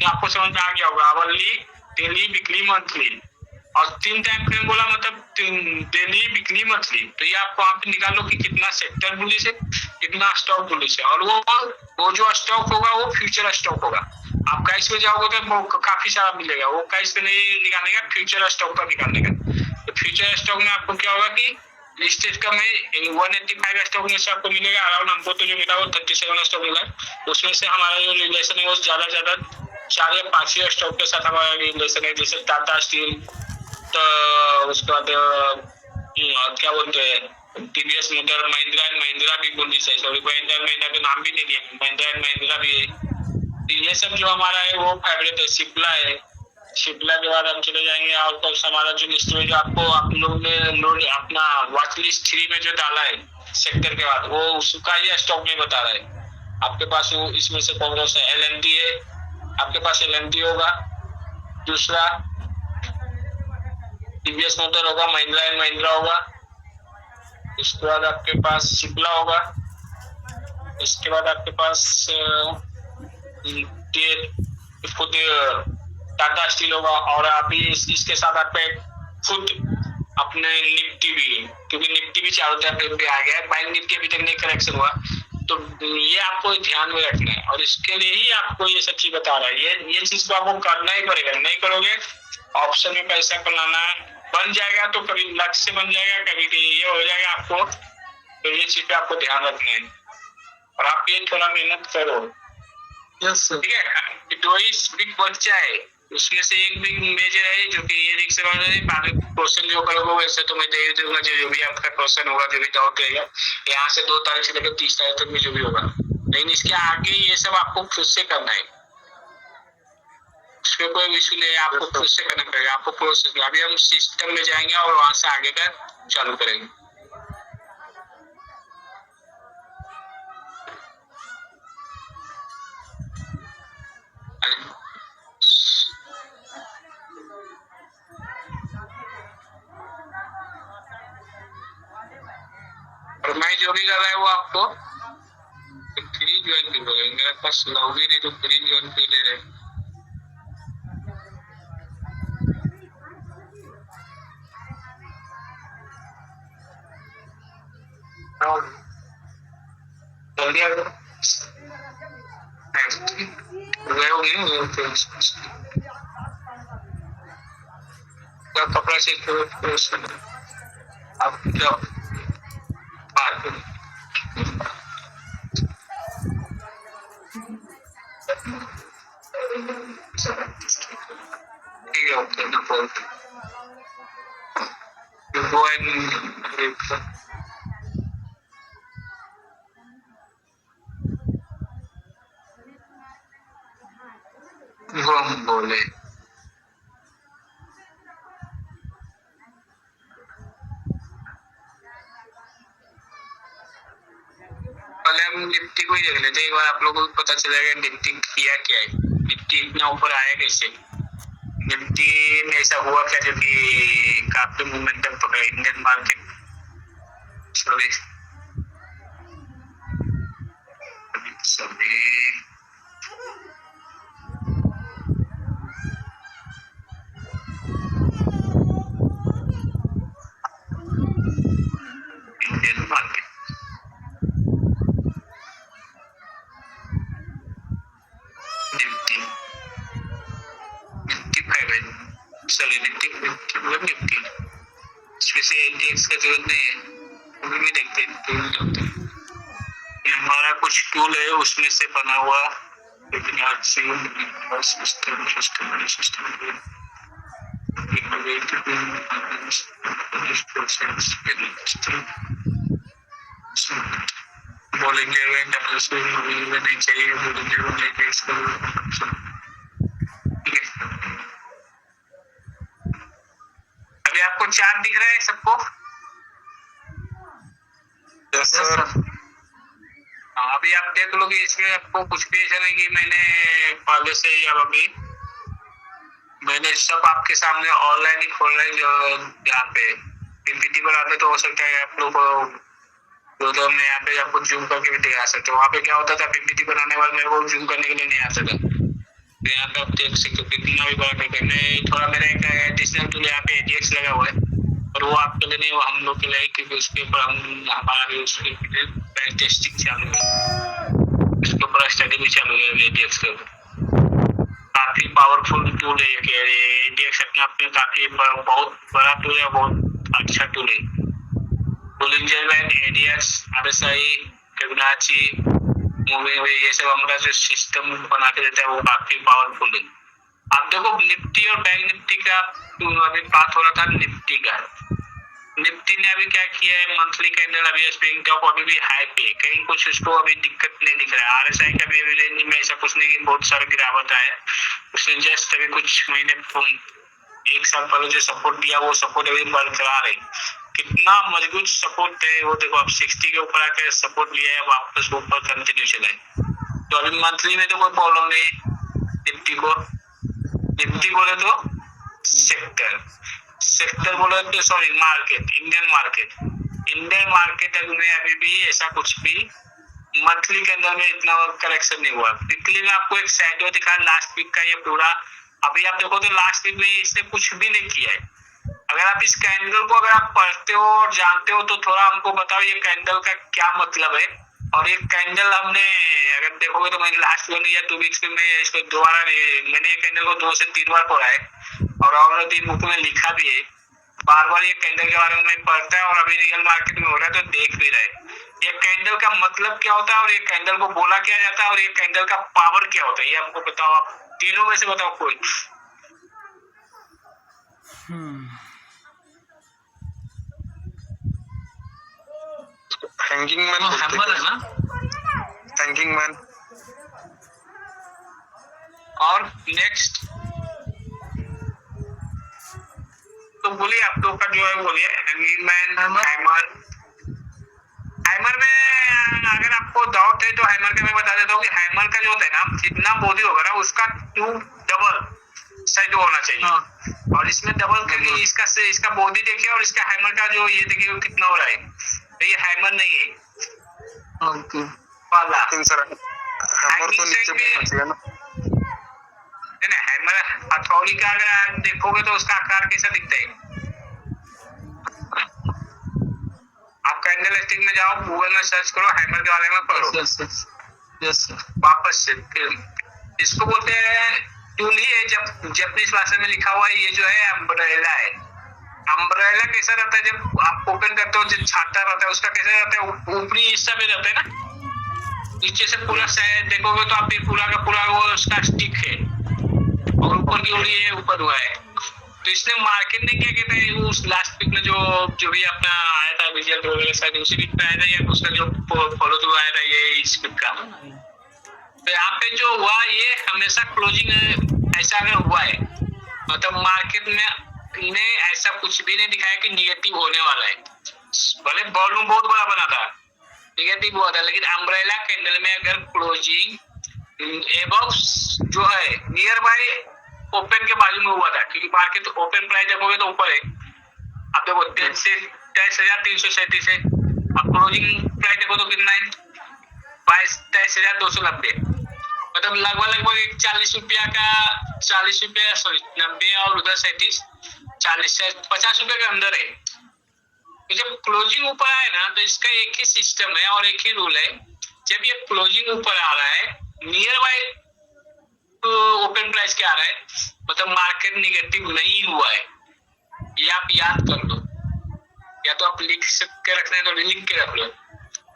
[SPEAKER 1] आपको समझ में आ गया होगा, आवरली, डेली, वीकली, मंथली। और 3 टाइम फ्रेम बोला मतलब डेली, वीकली, मंथली। तो ये आपको वहां पे निकालो कि कितना सेक्टर बुलिश है, कितना स्टॉक बुलिश है, और वो जो स्टॉक होगा वो फ्यूचर स्टॉक होगा। आप कैश पे जाओगे तो काफी सारा मिलेगा, वो कैश पे नहीं निकालने का, फ्यूचर स्टॉक का निकालने का। तो फ्यूचर स्टॉक में आपको क्या होगा कि लिस्टेड कम है, 185 स्टॉक में से आपको मिलेगा अराउंड। हमको तो जो मिला वो 37 स्टॉक मिला, उसमें से हमारा जो रिलेशन है वो ज्यादा 4 या 5 स्टॉक के साथ हमारा रिलेशन है, जैसे टाटा स्टील, तो उसके बाद क्या बोलते हैं TVS motor, Mahindra and Mahindra भी बुलिश है। सॉरी, महिंद्रा एंड महिंद्रा के नाम भी नहीं लिया, महिंद्रा एंड महिंद्रा भी है। तो ये सब जो हमारा है वो फेवरेट है। सिप्ला है, सिप्ला के बाद हम चले जाएंगे और कुछ हमारा जो लिस्ट में जो आपको आप लोग ने अपना वॉच लिस्ट 3 में जो डाला है सेक्टर के बाद, वो उसका ये स्टॉक में बता रहा है आपके पास। वो इसमें से कौन सा LNT है, आपके पास LNT होगा, दूसरा टीवीएस मोटर होगा, महिंद्रा एंड महिंद्रा होगा, उसके बाद आपके पास सिप्ला होगा, इसके बाद आपके पास खुद टाटा स्टील होगा, और अभी इसके साथ आपके खुद अपने निफ्टी भी, क्योंकि निफ्टी भी चारों तरफ पे आ गया है। बैंक निफ्टी अभी तक नहीं करेक्शन हुआ, तो ये आपको ध्यान में रखना है, और इसके लिए ही आपको ये सब चीज बता रहा है। ये चीज को आपको करना ही पड़ेगा, नहीं करोगे ऑप्शन में पैसा बनाना है, बन जाएगा तो कभी लक से बन जाएगा, कभी ये हो जाएगा आपको। तो ये चीज पे आपको ध्यान रखना है और आप ये थोड़ा मेहनत करो।
[SPEAKER 3] Yes sir.
[SPEAKER 1] ठीक है, दो ही बिग बच्चा है, उसमें से एक बिग मेजर है जो कि ये रिक्स वाला है। बाकी क्वेश्चन जो करोगे वैसे तो मैं दे दूंगा, जो भी आपका क्वेश्चन होगा, जो भी डाउट रहेगा यहाँ से 2 तारीख से लेकर 30 तारीख तक में जो भी होगा, लेकिन इसके आगे ये सब आपको खुद से करना है, उसमें कोई इशू नहीं है, आपको खुद से करना पड़ेगा, आपको प्रोसेस। अभी हम सिस्टम में जाएंगे और वहां से आगे का चालू करेंगे। और मैं जो भी कर रहा है वो आपको फ्री ज्वाइन भी करेंगे, मेरे पास लॉगिन नहीं तो फ्री ज्वाइन भी ले रहे हैं। जल्दी आ जाओ, गए होंगे क्या कपड़ा से आप जाओ बात करो। ठीक है, okay, no problem. You go and read the वो हम बोले पहले हम निफ्टी को ही देख लेते हैं, एक बार आप लोगों को पता चलेगा निफ्टी किया क्या है, निफ्टी इतना ऊपर आया कैसे, निफ्टी में ऐसा हुआ क्या जो कि काफी मोमेंटम पकड़ा इंडियन मार्केट। सॉरी सभी Indian market Nifty Nifty 5 sorry Nifty इसमें से इंडेक्स का जरूरत नहीं है, वो भी देखते हैं टूल। ये हमारा कुछ टूल है उसमें से बना हुआ, लेकिन आज से सिस्टम सिस्टम सिस्टम बोलेंगे नहीं चाहिए, बोलेंगे इसको। अभी आपको चार्ट दिख रहा है सबको?
[SPEAKER 3] Yes sir.
[SPEAKER 1] अभी आप देख लो कि इसमें आपको कुछ भी ऐसा नहीं कि मैंने पहले से या अभी मैंने सब आपके सामने ऑनलाइन ही खोलना है। जो यहाँ पे पीपीटी बनाते तो हो सकता है आप लोग तो मैं यहाँ पे आपको जूम करके भी दिखा सकते हो। वहाँ पे क्या होता था, पीपीटी बनाने वाले मेरे को जूम करने के लिए नहीं आता था, तो यहाँ पे आप देख सकते हो कितना भी बड़ा करके। मैं थोड़ा मेरा एक एडिशनल टूल यहाँ पे एडीएक्स लगा हुआ है, और वो आपके लिए नहीं, वो हम लोग के लिए, क्योंकि उसके ऊपर हम हमारा भी उसके बैक टेस्टिंग चालू है, उसके ऊपर स्टडी भी चालू है एडीएक्स के ऊपर। काफी पावरफुल टूल है एडीएक्स, अपने आप में काफी बहुत बड़ा टूल है, बहुत अच्छा टूल है। Bollinger band, ADX, RSI, Fibonacci, moving ये सब हमारा जो सिस्टम बना के देता है वो काफी पावरफुल है। आप देखो निफ्टी और बैंक निफ्टी का अभी बात हो रहा था, निफ्टी का। निफ्टी ने अभी क्या किया है, मंथली कैंडल अभी स्प्रिंग टॉप अभी भी हाई पे, कहीं कुछ उसको अभी दिक्कत नहीं दिख रहा है। आरएसआई का भी अभी रेंज में ऐसा कुछ नहीं कि बहुत सारा गिरावट आया, उसने जस्ट अभी कुछ महीने 1 साल पहले जो सपोर्ट दिया वो सपोर्ट अभी बरकरार है। कितना मजबूत सपोर्ट है वो देखो, आप 60 के ऊपर आकर सपोर्ट लिया है, वापस ऊपर कंटिन्यू चला है। तो अभी मंथली में तो कोई प्रॉब्लम नहीं निफ्टी को। निफ्टी बोले तो सेक्टर बोले तो सॉरी मार्केट, इंडियन मार्केट में अभी भी ऐसा कुछ भी मंथली के अंदर में इतना करेक्शन नहीं हुआ। वीकली में आपको एक शैडो दिखा लास्ट वीक का, ये पूरा अभी आप देखो तो लास्ट वीक में इसने कुछ भी नहीं किया है। अगर आप इस कैंडल को अगर आप पढ़ते हो और जानते हो तो थोड़ा हमको बताओ ये कैंडल का क्या मतलब है, और एक कैंडल हमने अगर देखोगे तो मैंने लास्ट 1 या 2 वीक्स में मैं इसको दोबारा मैंने ये कैंडल को 2 से 3 बार पढ़ा है और ऑलरेडी बुक में लिखा भी है। बार बार ये कैंडल के बारे में पढ़ता है और अभी रियल मार्केट में हो रहा है तो देख भी रहे। ये कैंडल का मतलब क्या होता है और ये कैंडल को बोला क्या जाता है और ये कैंडल का पावर क्या होता है, ये हमको बताओ। आप तीनों में से बताओ कोई।
[SPEAKER 3] हैंगिंग मैन
[SPEAKER 1] हैमर है ना।
[SPEAKER 3] Hanging man.
[SPEAKER 1] और नेक्स्ट तो बोलिए आप लोग का जो है बोलिए। Hanging man, hammer. हैमर में अगर आपको डाउट है तो हैमर का मैं बता देता हूँ कि हैमर का जो होता है ना, जितना बॉडी होगा ना उसका 2 डबल साइड होना चाहिए। और इसमें डबल करके इसका बॉडी देखिए और इसका हैमर का जो ये देखिए कितना हो रहा है, तो ये हैमर नहीं है।
[SPEAKER 2] ओके
[SPEAKER 1] वाला
[SPEAKER 3] हैमर तो नीचे होना चाहिए ना।
[SPEAKER 1] नहीं, हैमर हथौड़ी का अगर आप देखोगे तो उसका आकार कैसा दिखता है। आप कैंडल स्टिक में जाओ, गूगल में सर्च करो, हैमर के बारे में पढ़ो।
[SPEAKER 2] यस
[SPEAKER 1] वापस से इसको बोलते हैं टूल ही है। जब जापानीज भाषा में लिखा हुआ है ये जो है अम्ब्रेला है। अम्ब्रेला कैसा रहता है, जब आप ओपन करते हो जो छाता रहता है उसका कैसा रहता है, ऊपरी हिस्सा में रहता है ना, नीचे से पूरा देखोगे तो आप ये पूरा का पूरा वो उसका स्टिक है और ऊपर की ओर ये ऊपर हुआ है। तो इसने मार्केट ने क्या कहता है, उस लास्ट वीक में जो भी अपना आया था रिजल्ट वगैरह शायद उसी वीक में आया था या उसका जो फॉलो थ्रू आया था ये इस वीक का। तो यहाँ पे जो हुआ ये हमेशा क्लोजिंग ऐसा अगर हुआ है मतलब मार्केट में ने ऐसा कुछ भी नहीं दिखाया कि निगेटिव होने वाला है। भले वॉल्यूम बहुत बड़ा बना था, निगेटिव हुआ था, लेकिन अम्ब्रेला कैंडल में अगर क्लोजिंग एबव जो है नियर बाय ओपन के बाजू में हुआ था, क्योंकि मार्केट ओपन प्राइस देखोगे तो ऊपर है। आप देखो 23,337 है। अब क्लोजिंग प्राइस देखो तो कितना है, 22,290। मतलब लगभग 40 रुपया का 40 रुपया 90 और उधर 37 40 से 50 रुपये के अंदर है। तो जब क्लोजिंग ऊपर आए ना तो इसका एक ही सिस्टम है और एक ही रूल है। जब ये क्लोजिंग ऊपर आ रहा है नियर बाय ओपन प्राइस क्या आ रहा है, मतलब मार्केट निगेटिव नहीं हुआ है, ये आप याद कर लो, या तो आप लिख के रखना है तो लिख के रख लो।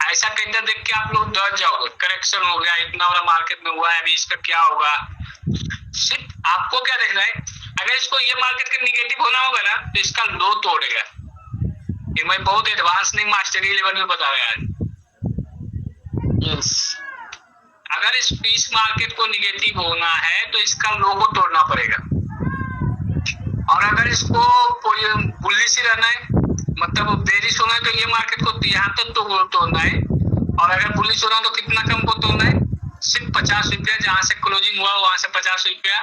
[SPEAKER 1] ऐसा कैंडल देख के आप लोग डर जाओगे, करेक्शन हो गया, इतना बड़ा मार्केट में हुआ है, अभी इसका क्या होगा। सिर्फ आपको क्या देखना है, अगर इसको ये मार्केट का निगेटिव होना होगा ना तो इसका लो तोड़ेगा। ये मैं बहुत एडवांस नहीं मास्टरी लेवल में बता रहा है। अगर इस पीस मार्केट को निगेटिव होना है तो इसका लो को तोड़ना पड़ेगा। और अगर इसको बुलिश ही रहना है, मतलब बेरिश होना है, तो ये मार्केट को यहाँ तक तो तोड़ना है। और अगर बुलिश होना है तो कितना कम को तोड़ना है, सिर्फ 50 रुपया। जहाँ से क्लोजिंग हुआ वहां से 50 रुपया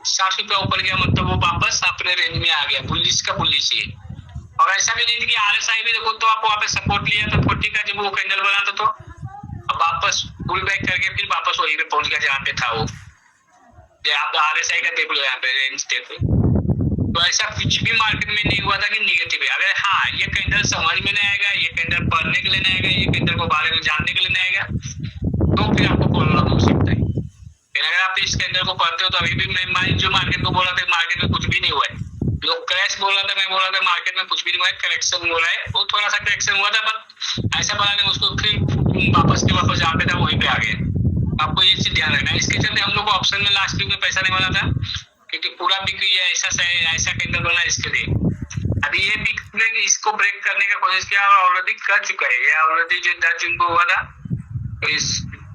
[SPEAKER 1] 60 रुपया ऊपर गया, मतलब वो वापस अपने रेंज में आ गया। बुलिश का बुलिश ही। और ऐसा भी नहीं कि RSI भी देखो तो आप वहाँ पे सपोर्ट लिया था 40 का, जब वो कैंडल बना था तो अब वापस पुल बैक करके फिर वापस वहीं पे पहुंच गया जहाँ पे था वो। आप RSI का देख लो, यहाँ पे रेंज देख लो। तो ऐसा कुछ भी मार्केट में नहीं हुआ था कि निगेटिव है। अगर हाँ ये कैंडल समझ में नहीं आएगा, ये कैंडल पढ़ने के लिए नहीं आएगा, ये कैंडल को बारे में जानने के लिए नहीं आएगा, तो फिर आपको प्रॉब्लम हो सकता है। लेकिन अगर आप इस कैंडल को पढ़ते हो तो अभी भी मैं जो मार्केट को बोला था मार्केट में कुछ भी नहीं हुआ है। लोग क्रैश बोल रहा था, मैं बोला था मार्केट में कुछ भी नहीं हुआ है, करेक्शन हो रहा है। वो थोड़ा सा करेक्शन हुआ था बट ऐसा बना नहीं, उसको फिर वापस जहाँ पे था वहीं पे आ गया। आपको ये चीज ध्यान रखना है। इसके चलते हम लोग को ऑप्शन में लास्ट वीक में पैसा नहीं बना था, क्योंकि पूरा वीक ये ऐसा कैंडल बना इसके लिए। अभी ये वीक में इसको ब्रेक करने का कोशिश किया और ऑलरेडी कर चुका है। ये ऑलरेडी जो 10 जून को हुआ था, तो इस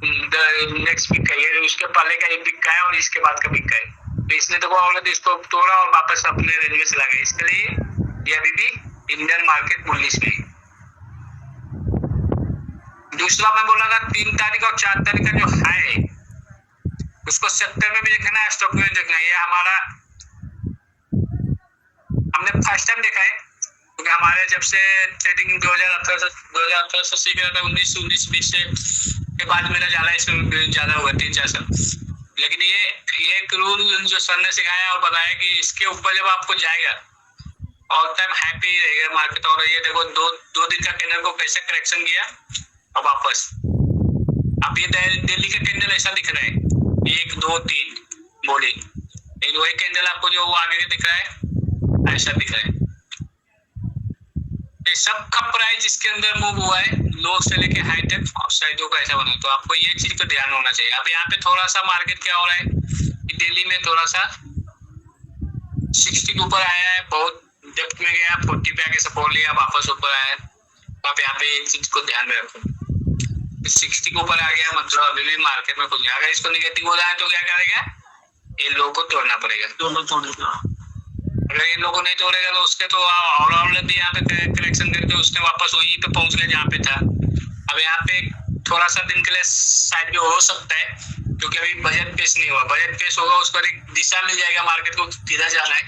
[SPEAKER 1] नेक्स्ट वीक का, ये उसके पहले का एक वीक का है और इसके बाद का वीक का है। तो इसने तो ऑलरेडी इसको तोड़ा और वापस अपने रेंज में चला गया। इसके लिए ये अभी भी इंडियन मार्केट बुलिश में। दूसरा मैं बोला था 3 तारीख और 4 तारीख का जो है उसको सेक्टर में भी देखना है, स्टॉक में देखना है। ये हमारा हमने फर्स्ट टाइम देखा है, क्योंकि हमारे जब से ट्रेडिंग 2018 से सीख रहा था, 19-20 के बाद मेरा ज्यादा हुआ 3-4 साल। लेकिन ये एक रूल जो सर ने सिखाया और बताया कि इसके ऊपर जब आपको जाएगा ऑल टाइम हैप्पी रहेगा मार्केट। और ये देखो दो दिन का कैंडल को कैसे करेक्शन किया और वापस अब ये दिल्ली का कैंडल ऐसा दिख रहा है, 1 2 3 बॉडी, लेकिन वही कैंडल आपको जो वो आगे दिख रहा है ऐसा दिख रहा है। ये सब का प्राइस इसके अंदर मूव हुआ है लो से लेके हाई तक, और साइडों का ऐसा बना, तो आपको ये चीज का ध्यान होना चाहिए। अब यहाँ पे थोड़ा सा मार्केट क्या हो रहा है, दिल्ली में थोड़ा सा 60 के ऊपर आया है, बहुत डेप्थ में गया, 40 पे आके सपोर्ट लिया, वापस ऊपर आया है। तो आप यहाँ पे एक चीज को ध्यान में रखो, 60 के ऊपर आ गया मतलब अभी भी मार्केट में कुछ नहीं। अगर इसको निगेटिव हो जाए तो क्या करेगा, इन लोगों को तोड़ना पड़ेगा, दोनों तोड़ेगा। अगर इन लोगों को नहीं तोड़ेगा तो उसके तो और भी यहाँ पे करेक्शन करके उसने वापस वहीं पे पहुंच गया जहाँ पे था। अब यहाँ पे थोड़ा सा दिन के लिए साइड भी हो सकता है, क्योंकि अभी बजट पेश नहीं हुआ, बजट पेश होगा उस पर एक दिशा मिल जाएगा मार्केट को किधर जाना है,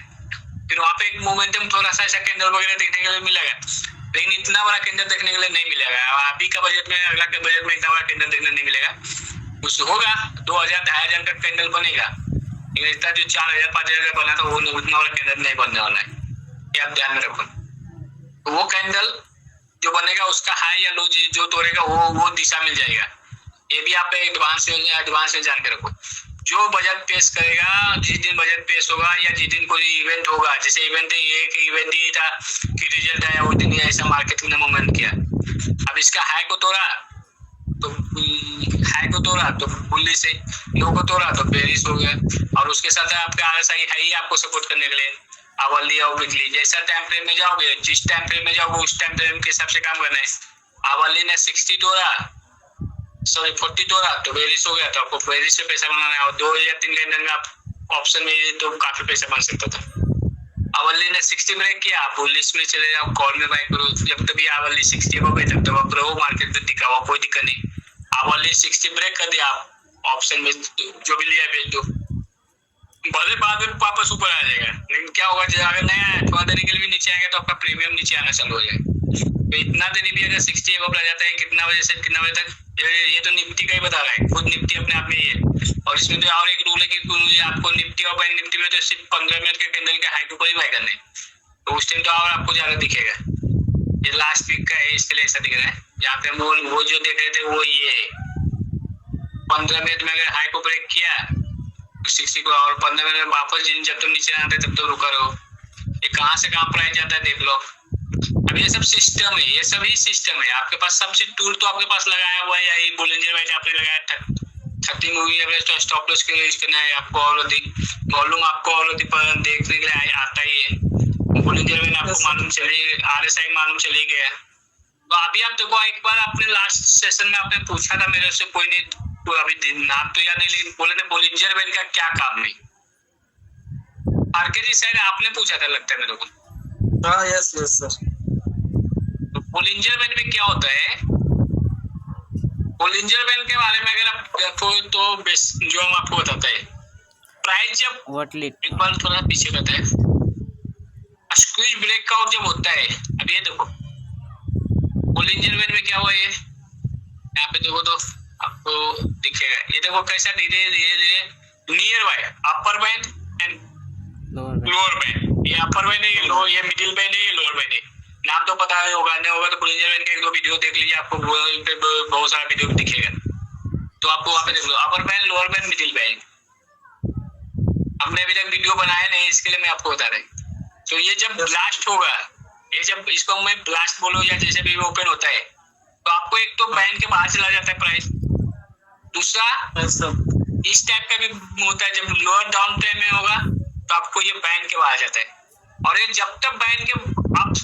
[SPEAKER 1] फिर वहाँ पे एक मोमेंटम थोड़ा सा ऐसा कैंडल वगैरह देखने के लिए मिलेगा, लेकिन इतना बड़ा कैंडल देखने के लिए नहीं मिलेगा। अभी का बजट में, अगला के बजट में इतना बड़ा कैंडल देखने नहीं मिलेगा। कुछ होगा 2000-2500 का कैंडल बनेगा, लेकिन इतना जो 4000 5000 का बना था वो उतना वाला कैंडल नहीं बनने वाला है, ये आप ध्यान में रखो। तो वो कैंडल जो बनेगा उसका हाई या लो जो तोड़ेगा वो दिशा मिल जाएगा। ये भी आप एडवांस में जान के रखो। जो बजट पेश करेगा, जिस दिन बजट पेश होगा या जिस दिन कोई इवेंट होगा, जैसे इवेंट ये इवेंट ही था कि रिजल्ट आया उस दिन ऐसा मार्केट ने मूवमेंट किया। अब इसका हाई को तोड़ा तो बुल्ली से, लो को तोड़ा तो बेरिश हो गया, और उसके साथ आपका RSI है ही आपको सपोर्ट करने के लिए आवली और वीकली। जैसा टाइम फ्रेम में जाओगे, जिस टाइम फ्रेम में जाओगे उस टाइम फ्रेम के हिसाब से काम करना है। आवली ने 60 तोड़ा, 40 तोड़ा तो बेरिश हो गया, तो आपको बेरिश से पैसा बनाना है, और 2 या 3 घंटे में आप ऑप्शन में तो काफी पैसा बन सकता था। आवली ने 60 ब्रेक किया, आप बुलिश में चले जाओ, कॉल में बाय करो, जब तभी आवली 60 हो गई तब तक आप रहो मार्केट में टिका हुआ, कोई दिक्कत नहीं। आवली 60 ब्रेक कर दिया, आप ऑप्शन में जो भी लिया बेच दो, भले बाद में वापस ऊपर आ जाएगा, लेकिन क्या होगा अगर नया है थोड़ा देरी के लिए भी नीचे आएगा तो आपका प्रीमियम नीचे आना चालू हो जाएगा। तो इतना देरी भी अगर 60 एबव रह जाता है, कितना बजे से कितना बजे तक, ये तो निफ्टी का ही बता रहा है, खुद निफ्टी अपने आप में ही है। और इसमें तो और एक रूल है कि आपको निफ्टी और बैंक निफ्टी में तो सिर्फ 15 मिनट के कैंडल के हाई के ऊपर ही बाय करना है, तो उस टाइम तो और आपको ज्यादा दिखेगा। ये लास्ट वीक का है, इसके लिए ऐसा दिख रहा है। यहाँ पे वो जो देख रहे थे वो ये 15 मिनट में अगर हाई को ब्रेक किया 60 को, और 15 मिनट में वापस जब तक नीचे आते तब तो रुका रहो। ये कहाँ से कहाँ प्राइस जाता है देख लो। अब ये सब सिस्टम है, ये सभी सिस्टम है। आपके पास सबसे टूल तो आपके पास लगाया हुआ है, यही बोलिंजर बैंड आपने लगाया 30 मूवी एवरेज, तो स्टॉप लॉस के लिए यूज करना है आपको, और अधिक वॉल्यूम आपको और अधिक देखने के लिए आता ही है। बोलिंजर बैंड आपको मालूम चले, RSI मालूम चली गया। तो अभी आप देखो, एक बार आपने लास्ट सेशन में आपने पूछा था मेरे से, कोई नहीं, तो अभी नाम तो याद नहीं, लेकिन बोले थे बोलिंजर बैंड का क्या काम है। आरके जी शायद आपने पूछा था लगता है मेरे को।
[SPEAKER 3] हाँ यस सर।
[SPEAKER 1] बोलिंजर बैंड में क्या होता है, बोलिंजर बैंड के बारे में अगर आप देखो तो जो हम आपको बताते हैं, प्राइस जब एक बार थोड़ा पीछे करते हैं, स्क्वीज ब्रेकआउट जब होता है, अब ये देखो बोलिंजर बैंड में क्या हुआ, ये यहाँ पे देखो तो आपको दिखेगा, ये देखो कैसा धीरे धीरे near by upper band and lower band, ये अपर बैंड है, ये मिडिल बैंड है, ये लोअर बैंड है। नाम तो पता है होगा, नहीं होगा तो बोलिंजर बैंड का 1-2 वीडियो देख लीजिए, आपको बहुत सारा वीडियो दिखेगा। तो आपको वहाँ पे देख लो upper band, lower band, middle band. हमने अभी तक वीडियो बनाया नहीं, इसके लिए मैं आपको बता रहा हूँ। तो ये जब ब्लास्ट होगा, ये जब इसको मैं ब्लास्ट बोलो या जैसे भी ओपन होता है, तो आपको एक तो बैंड के बाहर चला जाता है प्राइस, दूसरा इस टाइप का भी होता है, जब लोअर डाउन टाइम में होगा तो आपको ये बैंड के बाहर जाता है। और ये जब तक बैंड के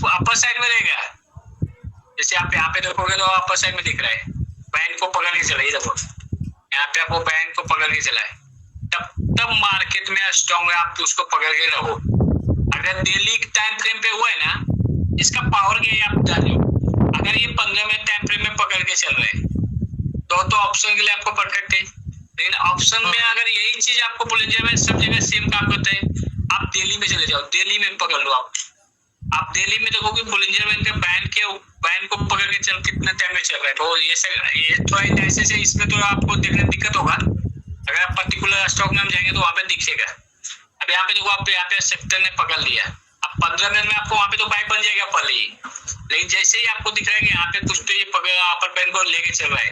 [SPEAKER 1] अपर साइड में रहेगा, जैसे आप यहाँ पे देखोगे तो अपर साइड में दिख रहा है, बैंड को पकड़ के चला, ये देखो यहाँ पे आपको बैंड को पकड़ के चला है, तब मार्केट में स्ट्रॉन्ग है, आप उसको पकड़ के रहो। अगर डेली टाइम फ्रेम पे हुआ है ना, इसका पावर क्या है आप जानो, अगर ये 15 मिनट टाइम फ्रेम में पकड़ के चल रहे हैं तो ऑप्शन के लिए आपको परफेक्ट है। लेकिन ऑप्शन में अगर यही चीज आपको बोलिंजर में सब जगह सेम काम करता है, आप डेली में चले जाओ, डेली में पकड़ लो। आप डेली में देखोगे बोलिंजर बैंड के बैंड को पकड़ के चल कितने टाइम में चल रहा है, तो ये थोड़ा ऐसे से इसमें तो आपको देखने में दिक्कत होगा। अगर आप पर्टिकुलर स्टॉक में हम जाएंगे तो वहाँ पे दिखेगा। अब यहाँ पे देखो, आप यहाँ पे सेक्टर ने पकड़ लिया, अब 15 मिनट में आपको वहाँ पे तो बाय बन जाएगा पहले ही, लेकिन जैसे ही आपको दिख रहा है कि यहाँ पे कुछ तो ये पकड़ अपर बैंड को लेके चल रहा है,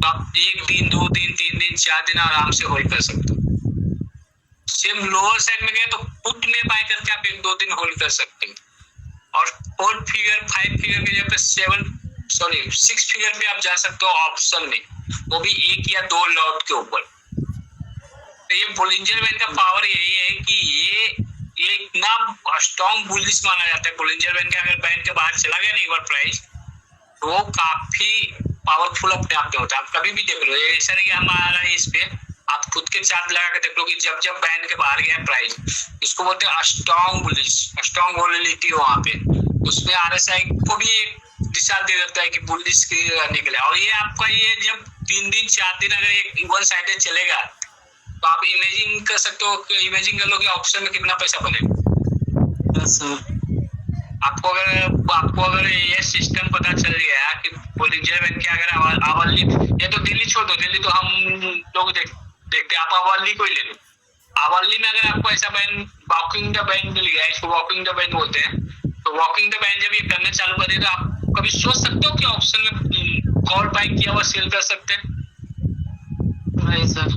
[SPEAKER 1] तो आप 1 दिन 2 दिन 3 दिन 4 दिन आराम से होल्ड कर सकते हो। सेम लोअर साइड में गए तो पुट में बाय करके आप 1-2 दिन होल्ड कर सकते हो, और 4 फिगर 5 फिगर के जगह पे 6 फिगर पे आप जा सकते हो ऑप्शन में, वो भी 1 या 2 लॉट के ऊपर। तो ये बोलिंजर बैंड का पावर यही है कि ये इतना स्ट्रॉन्ग बुलिश माना जाता है। बोलिंजर बैंड के अगर बैंड के बाहर चला गया ना एक बार प्राइस, तो वो काफी पावरफुल अपने आप में होता है। आप कभी भी देख लो, ऐसा नहीं कि हम आ रहा है इस पे, आप खुद के चार्ट लगा के देख लो कि जब बैंड के बाहर गया प्राइस, इसको बोलते हैं स्ट्रॉन्ग बुलिश, स्ट्रॉन्ग वोलेटिलिटी हो वहां पे, उसमें आरएसआई को भी एक दिशा दे देता है कि बुलिश करने के लिए। और ये आपका ये जब 3 दिन 4 दिन अगर एक वन साइडेड चलेगा, तो आप इमेजिन कर सकते हो, इमेजिन कर लो कि ऑप्शन में कितना पैसा बनेगा। आपको अगर ये सिस्टम पता चल गया कि बोलिंजर बैंड के अगर आवली, ये तो दिल्ली छोड़ दो, दिल्ली तो हम लोग देखते आप आवली को ही ले लो। आवली में अगर आपको ऐसा बैंड वॉकिंग द बैंड मिल गया, इसको वॉकिंग द बैंड बोलते हैं, तो वॉकिंग द बैंड जब ये करने चालू कर दे, तो आप कभी सोच सकते हो कि ऑप्शन में कॉल बाय किया हुआ सेल कर सकते हैं? नहीं सर।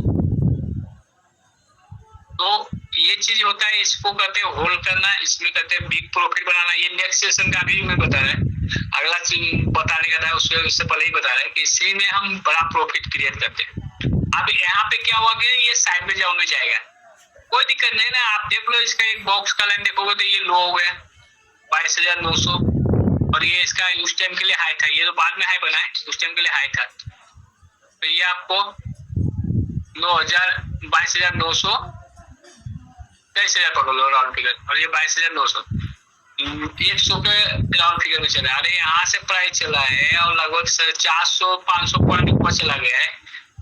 [SPEAKER 1] तो ये चीज होता है, इसको कहते हैं होल्ड करना, इसमें कहते हैं बिग प्रॉफिट बनाना। ये नेक्स्ट सेशन का भी मैं बता रहा है, अगला चीज बताने का था उससे पहले ही बता रहा है कि इसी में हम बड़ा प्रॉफिट क्रिएट करते हैं। अब यहाँ पे क्या हुआ कि ये साइड में जाओ में जाएगा, कोई दिक्कत नहीं ना। आप देख लो इसका एक बॉक्स का लाइन देखोगे तो ये लो हो गया 22,900, और ये इसका उस टाइम के लिए हाई था, ये तो बाद में हाई बना है, उस टाइम के लिए हाई था। तो ये आपको 22,900 23,000 पकड़ लो राउंड फिगर, और ये 22,900 100 के राउंड फिगर में चला है। अरे यहाँ से प्राइस चला है और लगभग 400-500 पॉइंट ऊपर चला गया है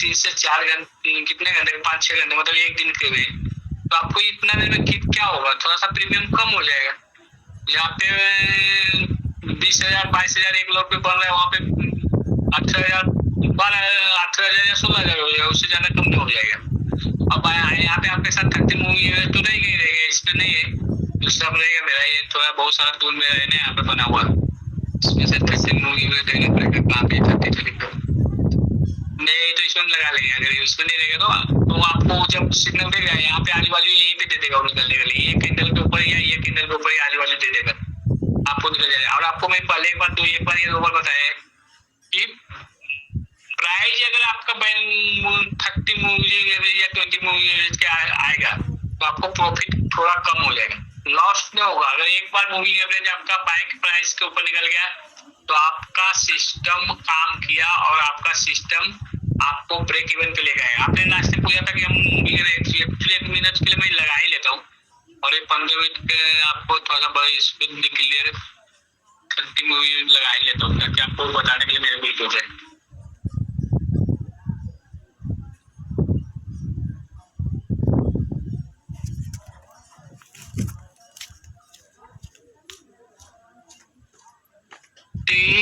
[SPEAKER 1] 3 से 4 घंटे, कितने घंटे, 5-6 घंटे, मतलब एक दिन के में। तो आपको इतना देर में क्या होगा, थोड़ा सा प्रीमियम कम हो जाएगा। यहाँ पे 20,000 22,000 एक लोग पे बन रहा है, वहाँ पे 18,000 या 16,000 हो जाएगा, उससे ज्यादा कम नहीं हो जाएगा। अब यहाँ पे आपके साथ 30 मूवी तो नहीं रहेगा, इस पे नहीं है, दूसरा रहेगा मेरा, ये थोड़ा बहुत सारा दूर में रहने यहाँ पे बना हुआ, इसमें से 30 मूवी देना पड़ेगा, कहाँ पे 30 नहीं तो इसमें लगा लेंगे। अगर उसमें नहीं रहेगा तो आपको जब सिग्नल देगा यहाँ पे आजू बाजू यहीं पे दे देगा वो निकलने के लिए, ये कैंडल के ऊपर या ये कैंडल के ऊपर आजू बाजू दे देगा, आपको निकल जाएगा। और आपको मैं पहले एक बार या 2 बार बताया कि प्राइस अगर आपका 30 मूवी या 20 मूवी के आएगा तो आपको प्रॉफिट थोड़ा कम हो जाएगा, लॉस नहीं होगा। अगर एक बार मूविंग एवरेज आपका बाइक प्राइस के ऊपर निकल गया तो आपका सिस्टम काम किया और आपका सिस्टम आपको ब्रेक इवन पे ले गया। आपने लास्ट में पूछा था कि हम मूविंग एवरेज 1 मिनट के लिए मैं लगा ही लेता हूँ, और ये 15 मिनट के आपको थोड़ा सा बड़ा स्पीड क्लियर 30 मूवी लगा ही लेता हूँ, ताकि आपको बताने के लिए मेरे बिल्कुल हो जाए।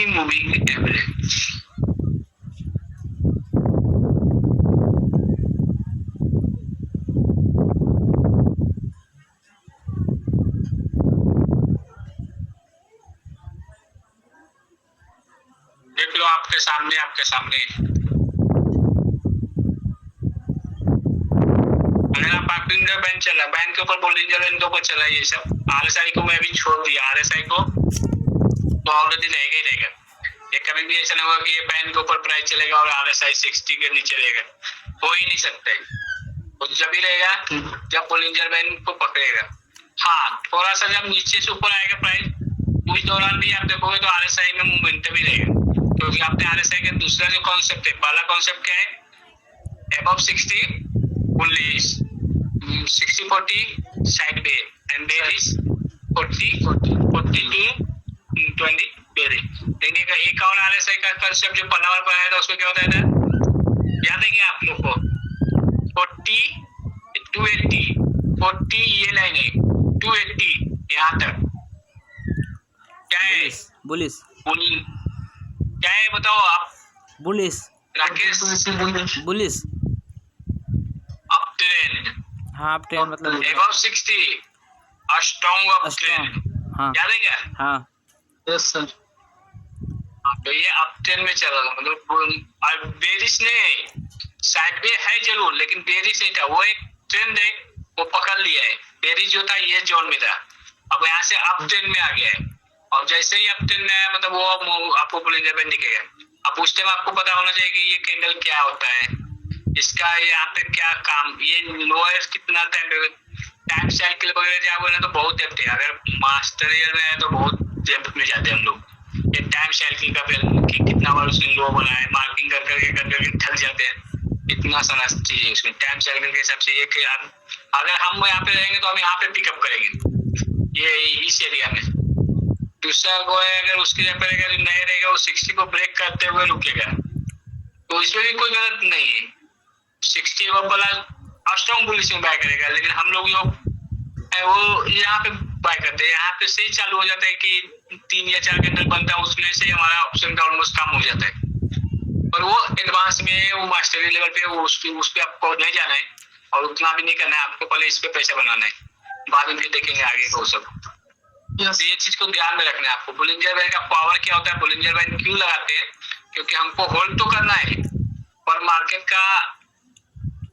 [SPEAKER 1] मूविंग एवरेज देख लो आपके सामने अगर आप बैंक चला, बैंक के ऊपर बोलिंजर बैंड के ऊपर चला, ये सब आरएसआई को मैं अभी छोड़ दिया, आरएसआई को तो ऑलरेडी रहेगा ही रहेगा। ये कभी भी ऐसा नहीं होगा कि ये बैंड के ऊपर प्राइस चलेगा और आरएसआई 60 के नीचे रहेगा, हो ही नहीं सकता है। तो जब ही रहेगा जब बोलिंजर बैंड को पकड़ेगा। हाँ, थोड़ा सा जब नीचे से ऊपर आएगा प्राइस, उस दौरान भी आप देखोगे तो आरएसआई में मूवमेंट भी रहेगा, क्योंकि आपने आरएसआई का दूसरा जो कॉन्सेप्ट है, पहला कॉन्सेप्ट क्या है, above 60 bullish, 60-40 sideways and bearish 40-20 bearish. देखने का एक और आरएसआई का कॉन्सेप्ट जो पहला बार पढ़ाया था उसमें क्या होता है, याद है क्या आप लोग को, 40 ये लाइन है, 280 यहाँ तक क्या है,
[SPEAKER 2] बुलिश
[SPEAKER 1] क्या है बताओ आप
[SPEAKER 2] bullish
[SPEAKER 1] Rakesh?
[SPEAKER 2] Bullish
[SPEAKER 1] up trend,
[SPEAKER 2] हाँ अप ट्रेंड मतलब
[SPEAKER 1] अबव 60 स्ट्रॉन्ग अप ट्रेंड,
[SPEAKER 2] हाँ
[SPEAKER 1] याद है क्या?
[SPEAKER 2] हाँ
[SPEAKER 3] यस सर।
[SPEAKER 1] तो ये अप ट्रेंड में चल रहा था, मतलब बेरिश ने साइड पे है जरूर, लेकिन बेरिश नहीं था, वो एक ट्रेंड है, वो पकड़ लिया है। बेरिश जो था ये जोन में था, अब यहाँ से अप ट्रेंड में आ गया है, और जैसे ही अप ट्रेंड में आया मतलब वो आपको बोलिंजर बैंड दिखेगा। अब उस टाइम आपको पता होना चाहिए कि ये कैंडल क्या होता है, इसका यहाँ पे क्या काम, ये लोअर कितना टाइम साइकिल वगैरह जाओगे ना तो बहुत डेप्थ है। अगर मास्टर ईयर में है तो बहुत डेप्थ में जाते हैं हम लोग। ये टाइम साइकिल का कि कितना बार उसने लो बनाया है, मार्किंग कर करके थक जाते हैं। इतना सारा चीज है उसमें टाइम साइकिल के हिसाब से। ये कि अगर हम यहाँ पे रहेंगे तो हम यहाँ पे पिकअप करेंगे ये इस एरिया में। दूसरा को है अगर उसके जगह पर अगर नहीं रहेगा, वो 60 को ब्रेक करते हुए रुकेगा, तो इसमें भी कोई गलत नहीं है। 60 वाला स्ट्रॉन्ग बुलिश में बाय करेगा, लेकिन हम लोग वो यहाँ पे बाय करते हैं, यहाँ पे से ही चालू हो जाता है कि 3 या 4 कैंडल बनता है, उसमें से हमारा ऑप्शन का ऑलमोस्ट कम हो जाता है। पर वो एडवांस में, वो मास्टरी लेवल पे, वो उस पे आपको नहीं जाना है और उतना भी नहीं करना है आपको, पहले इस पे पैसा बनाना है, बाद में देखेंगे आगे को सब। तो ये चीज को ध्यान में रखना है आपको। बुलिंजर बैंड का पावर क्या होता है, बुलिंजर बैंड क्यों लगाते हैं, क्योंकि हमको होल्ड तो करना है और मार्केट का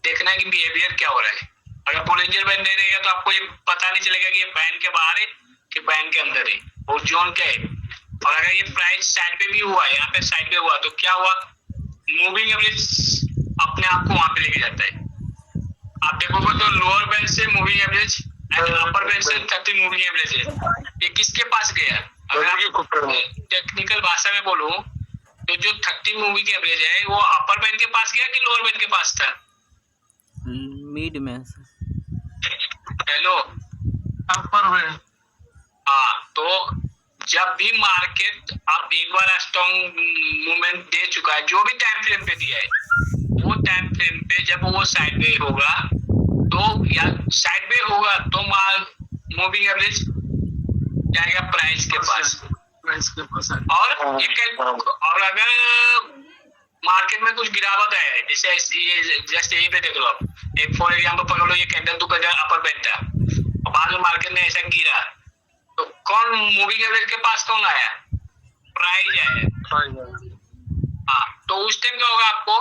[SPEAKER 1] देखना है कि बिहेवियर क्या हो रहा है। अगर बुलिंजर बैंड नहीं रहेगा तो आपको ये पता नहीं चलेगा कि ये बैंड के बाहर है कि बैंड के अंदर है और जोन क्या है। और अगर ये प्राइस साइड पे भी हुआ है, यहाँ पे साइड पे हुआ, तो क्या हुआ, मूविंग एवरेज अपने आप को वहां पे लेके जाता है। आप देखोगे तो लोअर बैंड से moving average and upper band से 30 मूविंग एवरेज है, ये किसके पास गया। अगर आप टेक्निकल भाषा में बोलूं तो जो 30 मूविंग एवरेज है वो अपर बैंड के पास गया कि लोअर बैंड के पास था,
[SPEAKER 2] मिड में।
[SPEAKER 1] Hello,
[SPEAKER 3] upper band.
[SPEAKER 1] हाँ, तो जब भी मार्केट अब एक बार स्ट्रॉन्ग मूवमेंट दे चुका है, जो भी टाइम फ्रेम पे दिया है, वो टाइम फ्रेम पे जब वो साइड वे होगा तो, या साइड वे होगा तो मूविंग एवरेज जाएगा प्राइस के पास। और अगर मार्केट में कुछ गिरावट है, जैसे जस्ट यही पे देख लो आप, एक फॉर एग्जाम्पल पकड़ लो, ये कैंडल तो कैंडल अपर बैंड था और बाद में मार्केट में ऐसा गिरा, तो कौन मूविंग एवरेज के पास कौन आया, प्राइस आया। हाँ, तो उस टाइम क्या होगा, आपको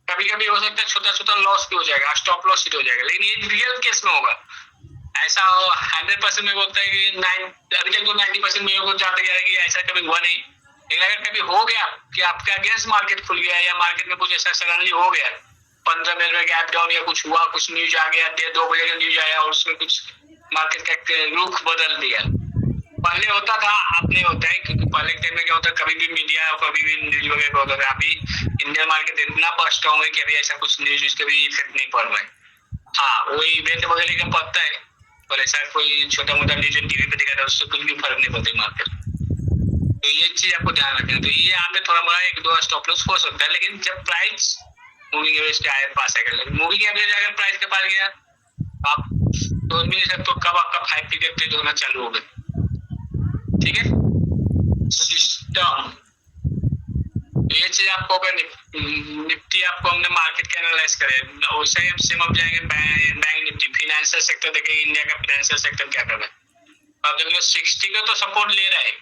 [SPEAKER 1] कभी कभी हो सकता है छोटा छोटा लॉस भी हो जाएगा, स्टॉप लॉस ही हो जाएगा, लेकिन ये रियल केस में होगा। ऐसा 100% में बोलता है कि अभी तक तो 90% में को जाता गया है कि ऐसा कभी हुआ नहीं, लेकिन अगर कभी हो गया कि आपका अगेंस्ट मार्केट खुल गया या मार्केट में कुछ ऐसा सडनली हो गया, 15 मिनट में गैप डाउन या कुछ हुआ, कुछ न्यूज आ गया, 2 बजे का न्यूज आया और उसमें कुछ मार्केट का रुख बदल दिया। पहले होता था, अब नहीं होता है, क्योंकि पहले टाइम में क्या होता है, कभी भी मीडिया कभी भी न्यूज वगैरह होता था। अभी इंडियन मार्केट इतना स्ट्रॉन्ग है कि अभी ऐसा कुछ न्यूज का भी इफेक्ट नहीं पड़ रहा है। हाँ, वही इवेंट वगैरह का पड़ता है, पर ऐसा कोई छोटा मोटा न्यूज टीवी पे दिखा था उससे कुछ भी फर्क नहीं पड़ता मार्केट। तो ये चीज आपको ध्यान रखना है। तो ये यहाँ पे थोड़ा बड़ा 1-2 स्टॉप लॉस हो सकता है, लेकिन जब प्राइस मूविंग एवरेज के पास आएगा, लेकिन मूविंग एवरेज अगर प्राइस के पास गया, आप सोच भी नहीं सकते तो कब आपका 5 पीरियड ट्रेड होना चालू होगा। ठीक है, सिस्टम ये चीज आपको, अगर निफ्टी आपको हमने मार्केट के एनालाइज करे, वैसे ही हम सेम अप जाएंगे बैंक निफ्टी, फाइनेंशियल सेक्टर देखेंगे, इंडिया का फाइनेंशियल सेक्टर क्या कर रहा है। अब देखो 60 का तो सपोर्ट ले रहा है,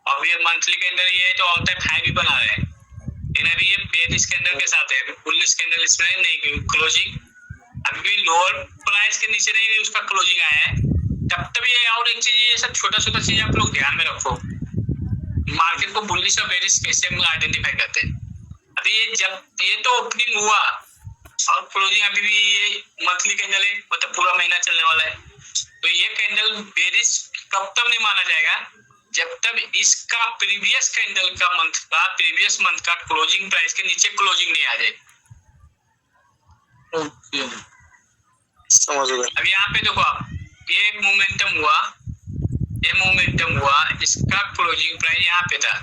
[SPEAKER 1] अब ये मंथली के अंदर ये है तो ऑल टाइम हाई भी बना रहा है, लेकिन अभी ये बेरिश कैंडल के साथ है, बुलिश कैंडल इसमें नहीं, क्लोजिंग अभी भी लोअर प्राइस के नीचे नहीं, उसका क्लोजिंग आया है तब तक ये। और एक चीज, ये सब छोटा छोटा चीज आप लोग ध्यान में रखो, मार्केट को बुलिश और बेरिश कैसे हम आइडेंटिफाई करते हैं। अभी ये जब ये तो ओपनिंग हुआ और क्लोजिंग अभी भी ये मंथली कैंडल है, मतलब पूरा महीना चलने वाला है, तो ये कैंडल बेरिश कब तक नहीं माना जाएगा, जब तक इसका प्रीवियस कैंडल का प्रीवियस मंथ का क्लोजिंग प्राइस के नीचे क्लोजिंग नहीं आ जाए।
[SPEAKER 3] समझ गए।
[SPEAKER 1] अब यहाँ पे देखो आप, ये मोमेंटम हुआ, इसका क्लोजिंग प्राइस यहाँ पे था,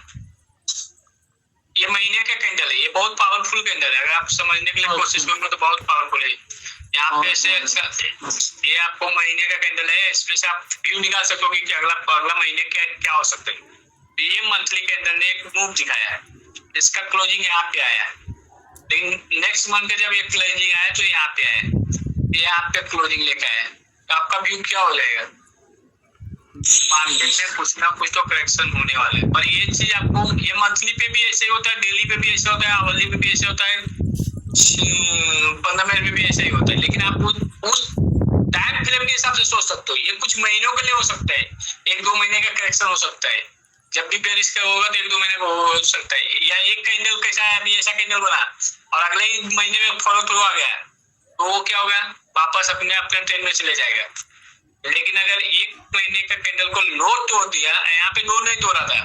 [SPEAKER 1] ये महीने का कैंडल है, ये बहुत पावरफुल कैंडल है, अगर आप समझने के लिए कोशिश करोगे तो बहुत पावरफुल है। यहाँ पे से ये आपको महीने का कैंडल है, इसमें से आप व्यू निकाल सकोगे कि अगला महीने क्या हो सकता है। तो ये मंथली कैंडल ने एक मूव दिखाया है, इसका क्लोजिंग यहाँ पे आया, लेकिन नेक्स्ट मंथ का जब ये क्लोजिंग आया तो यहाँ पे आया, ये यहाँ पे क्लोजिंग लेके आया, तो आपका व्यू क्या हो जाएगा, मार्केट में कुछ ना कुछ तो करेक्शन होने वाला है। पर ये चीज आपको, ये मंथली पे भी ऐसे ही होता है, डेली पे भी ऐसे होता है, आवरली पे भी ऐसे होता है, 15 मिनट में भी ऐसे ही होता है। लेकिन आप उस टाइम फ्रेम के हिसाब से सोच सकते हो। ये कुछ महीनों के लिए हो सकता है, 1-2 महीने का करेक्शन हो सकता है। जब भी बेरिश का होगा तो 1-2 महीने का हो सकता है। या एक कैंडल कैसा है, अभी ऐसा कैंडल बना और अगले ही महीने में फॉलो थ्रू आ गया, तो वो क्या होगा, वापस अपने अपने ट्रेंड में चले जाएगा। लेकिन अगर 1 महीने का कैंडल को लो तोड़ दिया, यहाँ पे लो नहीं तोड़ा था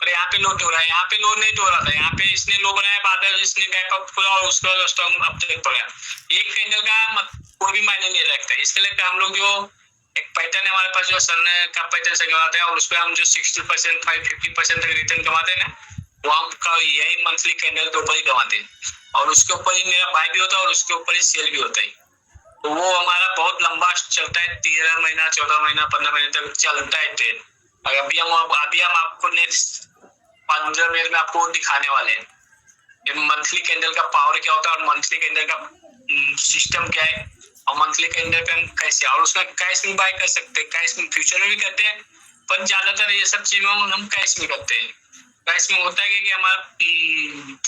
[SPEAKER 1] और यहाँ पे लो तोड़ा, यहाँ पे लो नहीं तोड़ा था, यहाँ पे इसने लो बनाया, बादल इसने गैप अप खुला और उसका स्टॉक अप तक पड़ा। एक कैंडल का कोई भी मायने नहीं रखता। इसके लिए हम लोग जो एक पैटर्न हमारे पास जो सरने का पैटर्न से कमाते हैं और उस पर हम जो 60% 50% तक रिटर्न कमाते हैं ना, वो हम यही मंथली कैंडल के ऊपर ही कमाते हैं। और उसके ऊपर ही मेरा बाय भी होता है और उसके ऊपर ही सेल भी होता है। तो वो हमारा बहुत लंबा चलता है, 13 महीना 14 महीना 15 महीने तक चलता है ट्रेड। और अभी हम आपको नेक्स्ट 15 मिनट में आपको दिखाने वाले हैं मंथली कैंडल का पावर क्या होता है और मंथली कैंडल का सिस्टम क्या है और मंथली कैंडल पे हम कैसे, और उसमें कैश में बाय कर सकते हैं, कैश में फ्यूचर में भी करते हैं, पर ज्यादातर ये सब चीजों में हम कैश में करते हैं। कैश में होता है कि हमारा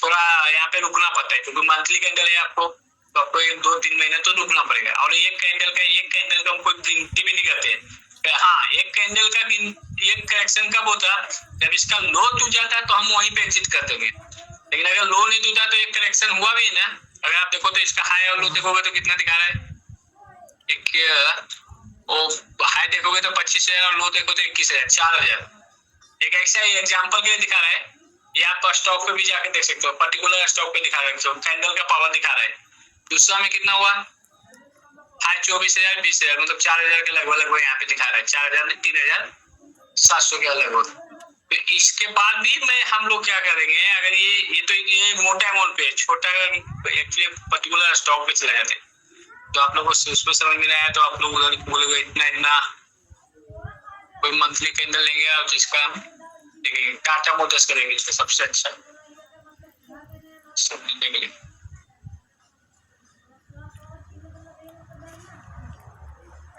[SPEAKER 1] थोड़ा यहाँ पे रुकना पड़ता है, क्योंकि मंथली कैंडल है आपको 1-2-3 महीने तो रुकना पड़ेगा। और एक कैंडल का हम कोई गिनती भी नहीं करते। हाँ, एक कैंडल का एक करेक्शन कब होता है, जब इसका लो टूट जाता है तो हम वहीं पे एग्जिट कर देंगे। लेकिन अगर लो नहीं टूटा तो एक करेक्शन हुआ भी ना, अगर आप देखो तो इसका हाई और लो देखोगे तो कितना दिखा रहा है, हाई देखोगे तो 25,000 और लो देखो तो 21,000, 4,000। एक ऐसा ही एग्जांपल के लिए दिखा रहा है। ये आप स्टॉक पे भी जाके देख सकते हो, पर्टिकुलर स्टॉक पे दिखा रहा है, कैंडल का पावर दिखा रहा है। दूसरा में कितना हुआ, हाई 24,000 20,000, मतलब 4,000 के लगभग यहाँ पे दिखा रहा है, 4,000 नहीं 3,700 के लगभग। तो इसके बाद भी हम लोग क्या करेंगे, अगर ये मोटा अमाउंट पे, छोटा एक्चुअली पर्टिकुलर स्टॉक पे चला जाते हैं, तो आप लोगों को उसमें समझ में आया तो आप लोग उधर बोलेंगे इतना कोई मंथली कैंडल लेंगे और जिसका देखिए टाटा मोटर्स करेंगे इसका सबसे अच्छा देखेंगे।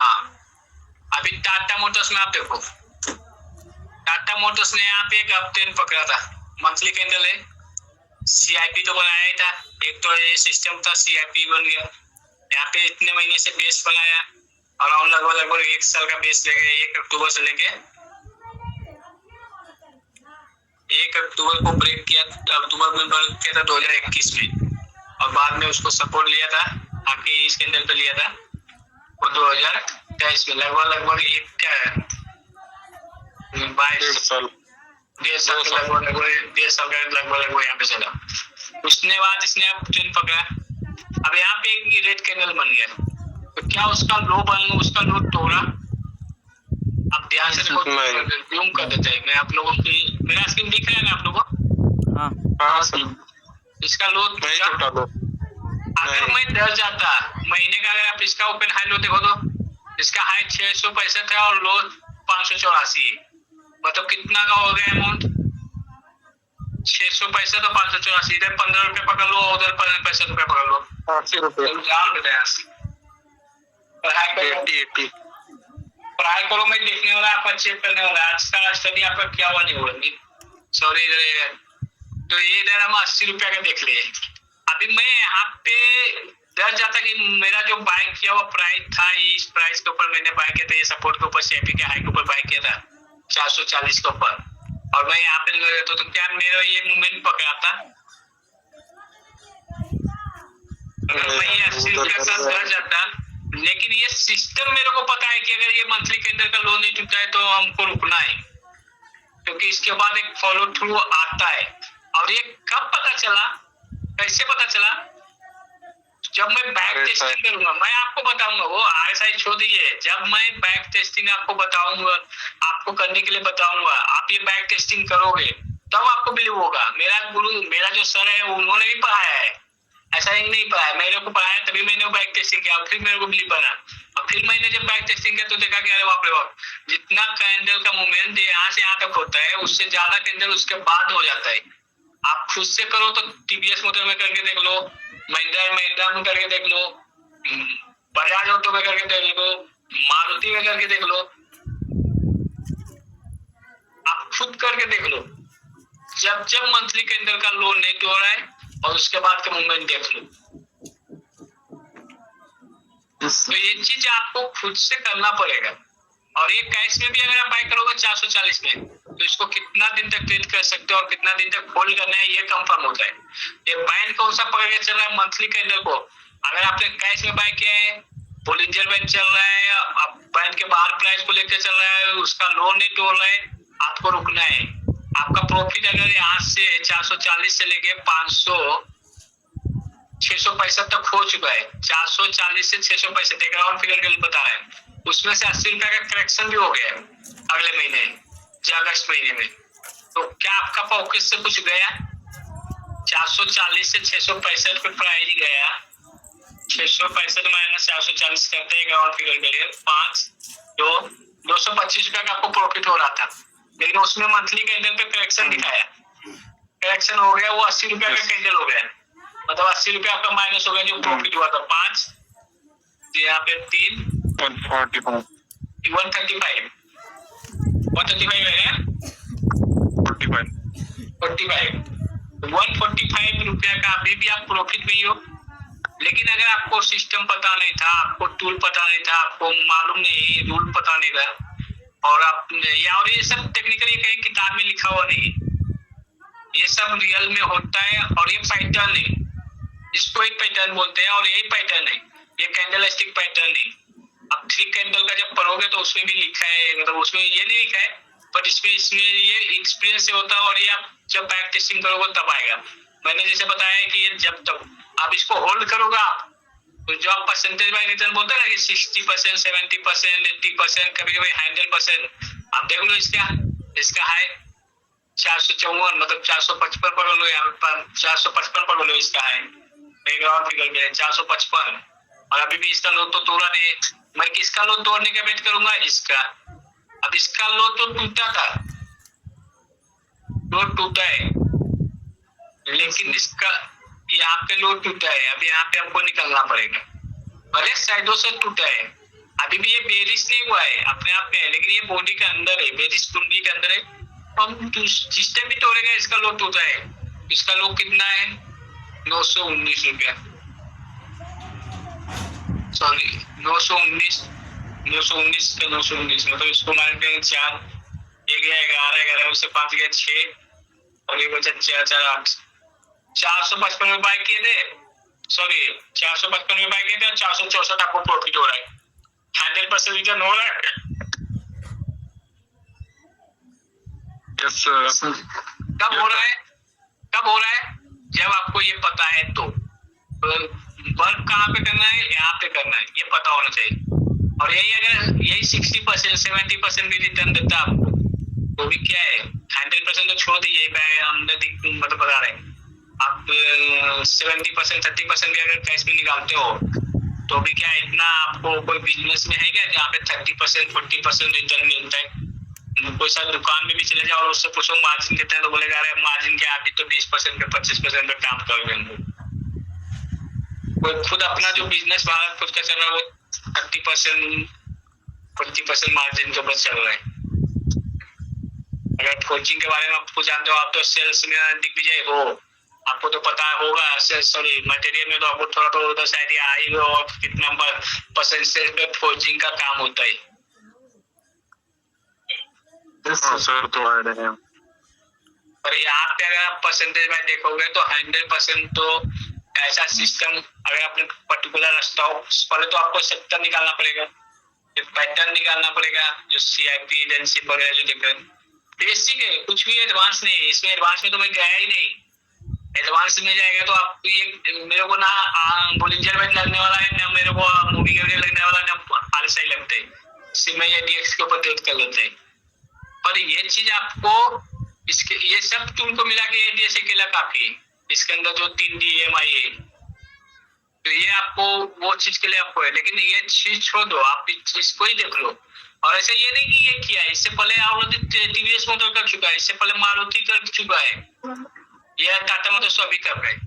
[SPEAKER 1] हाँ, अभी टाटा मोटर्स में आप देखो, टाटा मोटर्स ने यहाँ पे एक अपट्रेंड पकड़ा था, मंथली कैंडल है, सीआईपी तो बनाया ही था, एक तो ये सिस्टम था, सीआईपी बन गया, यहाँ पे इतने महीने से बेस बनाया और लगभग 1 साल का बेस लेके 1 अक्टूबर से लेके 1 अक्टूबर को ब्रेक किया, अक्टूबर में ब्रेक किया था 2021 में, और बाद में उसको सपोर्ट लिया था, आके इस कैंडल पे लिया था वो 2023 में, लगभग एक क्या है 22 साल, 1.5 साल लगभग यहाँ पे चला। उसने बाद इसने अब ट्रेंड पकड़ा, अब यहाँ पे एक रेड कैंडल बन गया, तो क्या उसका लो बन, उसका लो तोड़ा। अब ध्यान से जूम कर देते हैं, मैं आप लोगों की, मेरा स्क्रीन दिख रहा है ना आप लोगों को? हाँ सर, इसका लो तोड़ा। अगर मैं डर जाता महीने का, अगर आप इसका ओपन हाई लो देखो तो इसका हाई 665 है और लो 584, मतलब कितना का हो गया अमाउंट, 665 तो 584, इधर 15 रुपए पकड़ लो, उधर 65 रुपए पकड़ लो, 80 रुपए पढ़ाई करो। मैं देखने वाला, आपका चेक करने वाला, आज का स्टडी आपका क्या हुआ नहीं हुआ, सॉरी इधर, तो ये इधर हम 80 रुपया का देख लिए। अभी मैं यहाँ पे डर जाता कि मेरा जो बाय किया हुआ प्राइस था, इस प्राइस के ऊपर मैंने बाय किया था, ये सपोर्ट के ऊपर सीआईपी के हाई के ऊपर बाय किया था 440 के ऊपर, और मैं यहाँ पे लगा तो क्या मेरा ये मूवमेंट पकड़ाता, अगर मैं ये 80 रुपया का डर जाता। लेकिन ये सिस्टम मेरे को पता है कि अगर ये मंथली कैंडल का लो नहीं टूटा है तो हमको रुकना है, क्योंकि इसके बाद एक फॉलो थ्रू आता है। और ये कब पता चला, कैसे पता चला, जब मैं बैक टेस्टिंग करूंगा, मैं आपको बताऊंगा, वो आरएसआई छोड़ दीजिए, जब मैं बैक टेस्टिंग आपको बताऊंगा, आपको करने के लिए बताऊंगा, आप ये बैक टेस्टिंग करोगे तब आपको बिलीव होगा। मेरा गुरु, मेरा जो सर है उन्होंने भी पढ़ाया है, ऐसा ही नहीं पढ़ाया, मेरे को पढ़ाया तभी मैंने बैक टेस्टिंग किया, फिर मेरे को बिलीव बना। और फिर मैंने जब बैक टेस्टिंग किया तो देखा कि अरे बाप रे बाप, जितना कैंडल का मूवमेंट यहाँ से यहाँ तक होता है उससे ज्यादा कैंडल उसके बाद हो जाता है। आप खुद से करो तो टीवीएस मोटर में करके देख लो, महिंद्रा में करके देख लो, बजाज ऑटो में करके देख लो, मारुति में करके देख लो, खुद करके देख लो, जब जब मंथली कैंडल का लो नेट हो रहा है और उसके बाद का मूवमेंट देख लो। तो ये चीज आपको खुद से करना पड़ेगा। और ये कैश में भी अगर आप बाय करोगे 440 में, तो इसको कितना दिन तक ट्रेड कर सकते हो और कितना दिन तक होल्ड करना है, ये कंफर्म होता है। ये बैंड कौन सा पकड़ के चल रहा है मंथली कैंडल को, अगर आपने कैश में बाय किया है, बोलिंजर बैंड चल रहा है, आप बैंड के बाहर प्राइस को लेकर चल रहा है, उसका लो नेट हो रहा है, आपको रुकना है। आपका प्रॉफिट अगर यहाँ से 440 से लेके 500 665 तक हो चुका है, 440 से 665 एक राउंड फिगर के लिए बता रहे हैं, उसमें से 80 रुपए का करेक्शन भी हो गया है अगले महीने, अगस्त महीने में। तो क्या आपका पॉकेट से कुछ गया? 440 से 665 पे प्राइस गया, 665 माइनस 440 करते हैं राउंड फिगर के लिए 5 2 225 रुपए का आपको प्रॉफिट हो रहा था, लेकिन उसमें मंथली कैंडल पे करेक्शन दिखाया, करेक्शन हो गया, वो 80 रुपए का कैंडल हो गया, मतलब 80 रुपए आपका माइनस हो गया जो प्रॉफिट हुआ था। 5 यहाँ पे 3 135 है ना, 145 रुपया का अभी भी आप प्रॉफिट में ही हो। लेकिन अगर आपको सिस्टम पता नहीं था, आपको टूल पता नहीं था, आपको मालूम नहीं, रूल पता नहीं था, और आप और ये सब टेक्निकली कहीं किताब में लिखा हुआ नहीं, ये सब रियल में होता है। और ये पैटर्न है, इसको एक पैटर्न बोलते हैं, और यही पैटर्न है, ये कैंडल स्टिक पैटर्न है। अब 3 कैंडल का जब पढ़ोगे तो उसमें भी लिखा है, मतलब उसमें ये नहीं लिखा है, पर इसमें ये एक्सपीरियंस से होता है, और ये आप जब बैक टेस्टिंग करोगे तब आएगा। मैंने जैसे बताया है कि ये जब तक आप इसको होल्ड करोगे आप, तो जो आप परसेंटेज बाय रिटर्न बोलते हैं ना कि 60%, 70%, 80%, कभी कभी 100%, आप देख लो इसका हाई 454, मतलब 455 पकड़ लो, यहाँ पर 455 पकड़ लो, इसका हाई बैकग्राउंड फिगर में 455, और अभी भी इसका लो तो तोड़ा नहीं। मैं किसका लो तोड़ने का वेट करूंगा? इसका। अब इसका लो तो टूटा था, लो टूटा है, लेकिन इसका यहाँ पे लो टूटा है, अभी यहाँ पे हमको निकलना पड़ेगा, भले साइडों से टूटा है, अभी भी ये बेरिश नहीं हुआ है अपने आप में, लेकिन ये बॉडी के अंदर है, बेरिश कुंडली के अंदर है, हम सिस्टम भी तोड़ेगा, इसका लो टूटा है। इसका लो कितना है? 919 रुपया, सॉरी 919 का 919, मतलब इसको मारते हैं 4, 1 गया 11, 11 में से 5 गया 6, और ये बचा 4 4 8, 455 में बाय किए थे, सॉरी 455 में बाय किए थे, और 464 आपको प्रॉफिट हो रहा है, 100% रिटर्न हो रहा है।
[SPEAKER 3] यस
[SPEAKER 1] कब हो रहा है? जब आपको ये पता है तो वर्क कहाँ पे करना है, यहाँ पे करना है, ये पता होना चाहिए। और यही 60% 70% भी रिटर्न देता है आपको, तो भी क्या है, 100% तो छोड़ दीजिए, मतलब बता रहे हैं आप 70% 30% भी अगर कैश में निकालते हो, तो भी क्या इतना आपको कोई बिजनेस में है क्या जहाँ पे 30% 40% रिटर्न मिलता है? कोई सा दुकान में भी चले जाओ और उससे पूछो मार्जिन कितना है, तो बोलेगा अरे मार्जिन क्या, अभी तो 20% पे 25% पे काम कर रहे हैं। कोई खुद अपना जो बिजनेस भारत खुद का चल रहा है, वो 30% 40% मार्जिन के ऊपर चल रहा है। अगर कोचिंग के बारे में आप कुछ जानते हो, आप तो सेल्स में दिग्विजय हो, आपको तो पता होगा, सॉरी मटेरियल में तो आपको थोड़ा तो उधर से आइडिया आई हो, और कितना परसेंटेज पे कोचिंग का काम होता है।
[SPEAKER 3] सर तो आइडिया है,
[SPEAKER 1] और यहाँ पे अगर आप परसेंटेज में देखोगे तो 100% तो ऐसा सिस्टम, अगर आपने पर्टिकुलर स्टॉक, पहले तो आपको सेक्टर निकालना पड़ेगा, पैटर्न निकालना पड़ेगा, जो CIP एजेंसी वगैरह जो देख रहे हैं, बेसिक है, कुछ भी एडवांस नहीं है। इसमें एडवांस में तो मैं गया ही नहीं, एडवांस में जाएगा तो आप ये मेरे को ना बोलिंजर बैंड लगने वाला है, ना मेरे को मूवी के लगने वाला है, ना RSI लगते हैं, सिर्फ मैं ये DX के ऊपर ट्रेड कर लेते हैं। पर ये चीज आपको इसके ये सब टूल को मिला के ADS अकेला काफी है, इसके अंदर जो 3D EMI है, तो ये आपको वो चीज के लिए आपको है, लेकिन ये चीज छोड़ दो, आप इस चीज को ही देख लो। और ऐसा ये नहीं कि ये किया है, इससे पहले ऑलरेडी TVS मोटर कर चुका है, इससे पहले मारुति कर चुका है, ये टाटा मोटर्स अभी कर रहे हैं।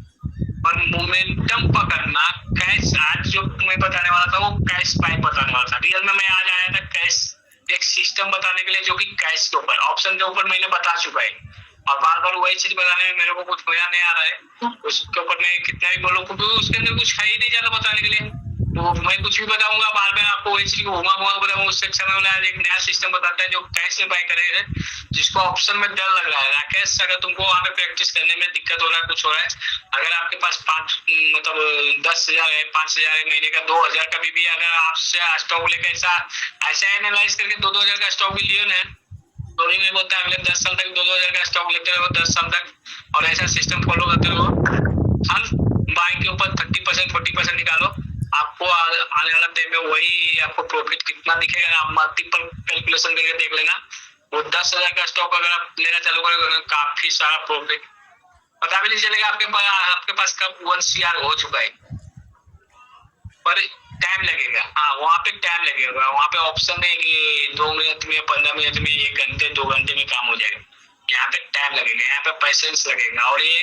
[SPEAKER 1] और मोमेंटम पकड़ना, कैश आज जो तुम्हें बताने वाला था वो कैश बाय बताने वाला था, रियल में मैं आज आया था कैश एक सिस्टम बताने के लिए जो कि कैश के ऊपर, ऑप्शन के ऊपर मैंने बता चुका है, और बार बार वही चीज बताने में मेरे को कुछ मजा नहीं आ रहा है। उसके ऊपर मैं कितना भी बोलूँ क्योंकि उसके अंदर कुछ है ही नहीं ज्यादा बताने के लिए, तो मैं कुछ भी बताऊंगा बार बार आपको वही चीज घुमा घुमा बताऊंगा। उससे अच्छा मैं आज एक नया सिस्टम बताता है जो कैश से बाय करेंगे, जिसको ऑप्शन में डर लग रहा है। राकेश, अगर तुमको वहाँ पे प्रैक्टिस करने में दिक्कत हो रहा है, कुछ हो रहा है, अगर आपके पास 10,000 है, 5,000 है, महीने का 2,000 का भी अगर आपसे स्टॉक लेकर ऐसा एनालाइज करके 2,000 का स्टॉक भी लियो ना, तो भी मैं बोलता अगले 10 साल तक 2,000 का स्टॉक लेते रहो, 10 साल तक, और ऐसा सिस्टम फॉलो करते रहो। हर बाइक के ऊपर 30% 40% निकालो, आपको आने वाला टाइम में वही आपको प्रॉफिट कितना दिखेगा, आप मल्टीपल कैलकुलेशन करके देख लेना। वो 10,000 का स्टॉक अगर आप लेना चालू करोगे, काफी सारा प्रॉफिट, पता भी नहीं चलेगा आपके पास कब 1 CR हो चुका है। पर टाइम लगेगा, हाँ वहाँ पे टाइम लगेगा, वहाँ पे ऑप्शन है कि 2 मिनट में, 15 मिनट में, 1 घंटे 2 घंटे में काम हो जाएगा। यहाँ पे टाइम लगेगा, यहाँ पे पेशेंस लगेगा, और ये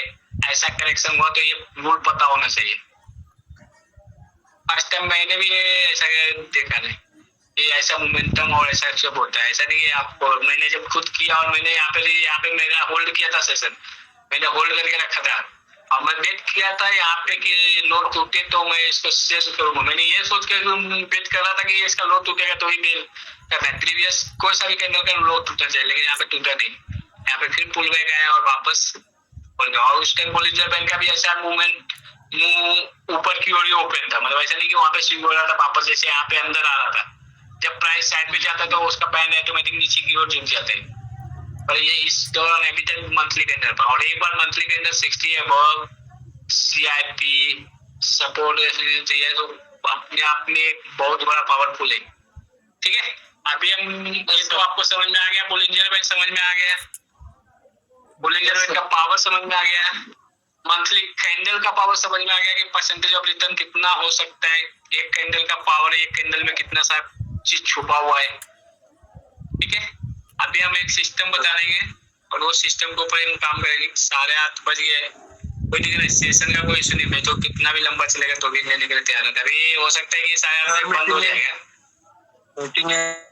[SPEAKER 1] ऐसा करेक्शन हुआ तो ये रूल पता होना चाहिए। फर्स्ट टाइम मैंने भी ऐसा देखा नहीं, ये ऐसा मोमेंटम और ऐसा सब होता है। ऐसा नहीं है आपको, मैंने जब खुद किया और मैंने यहाँ पे मेरा होल्ड किया था सेशन, मैंने होल्ड करके रखा था, और मैं बेट किया था यहाँ पे कि लोड टूटे तो मैं इसको शेयर करूंगा। मैंने ये सोच के बेट कर रहा था कि इसका लोड टूटेगा तो ही बेल करना है। प्रीवियस कोई सा भी कैंडल का लोड टूटना चाहिए, लेकिन यहाँ पे टूटा नहीं। यहाँ पे फिर पुल बैक आया और वापस, और उस टाइम बोलिंजर बैंक का भी ऐसा मूवमेंट, मुंह ऊपर की ओर ही ओपन था, मतलब ऐसा नहीं कि वहां पे स्विंग हो रहा था वापस, जैसे यहाँ पे अंदर आ रहा था। जब प्राइस साइड में जाता है तो उसका पैन ऑटोमेटिक नीचे की ओर झुक जाते हैं। पर ये इस दौरान अभी तक मंथली कैंडल पर, और एक बार monthly candle 60 above CIP support चाहिए तो अपने आप में एक बहुत बड़ा पावरफुल है। ठीक है, अभी हम ये तो आपको समझ में आ गया, बोलिंजर बैंक समझ में आ गया, बोलिंजर बैंक का पावर समझ में आ गया, मंथली कैंडल का पावर समझ में आ गया कि परसेंटेज ऑफ रिटर्न कितना हो सकता है, एक कैंडल का पावर, एक कैंडल में कितना सा चीज छुपा हुआ है। ठीक है, अभी हम एक सिस्टम बता देंगे और वो सिस्टम के ऊपर हम काम करेंगे। 8:30 बज गए, कोई सेशन का कोई इशू नहीं, मैं तो कितना भी लंबा चलेगा तो भी लेने के लिए तैयार है। अभी हो सकता है कि 8:30 तक बंद हो जाएगा मीटिंग है।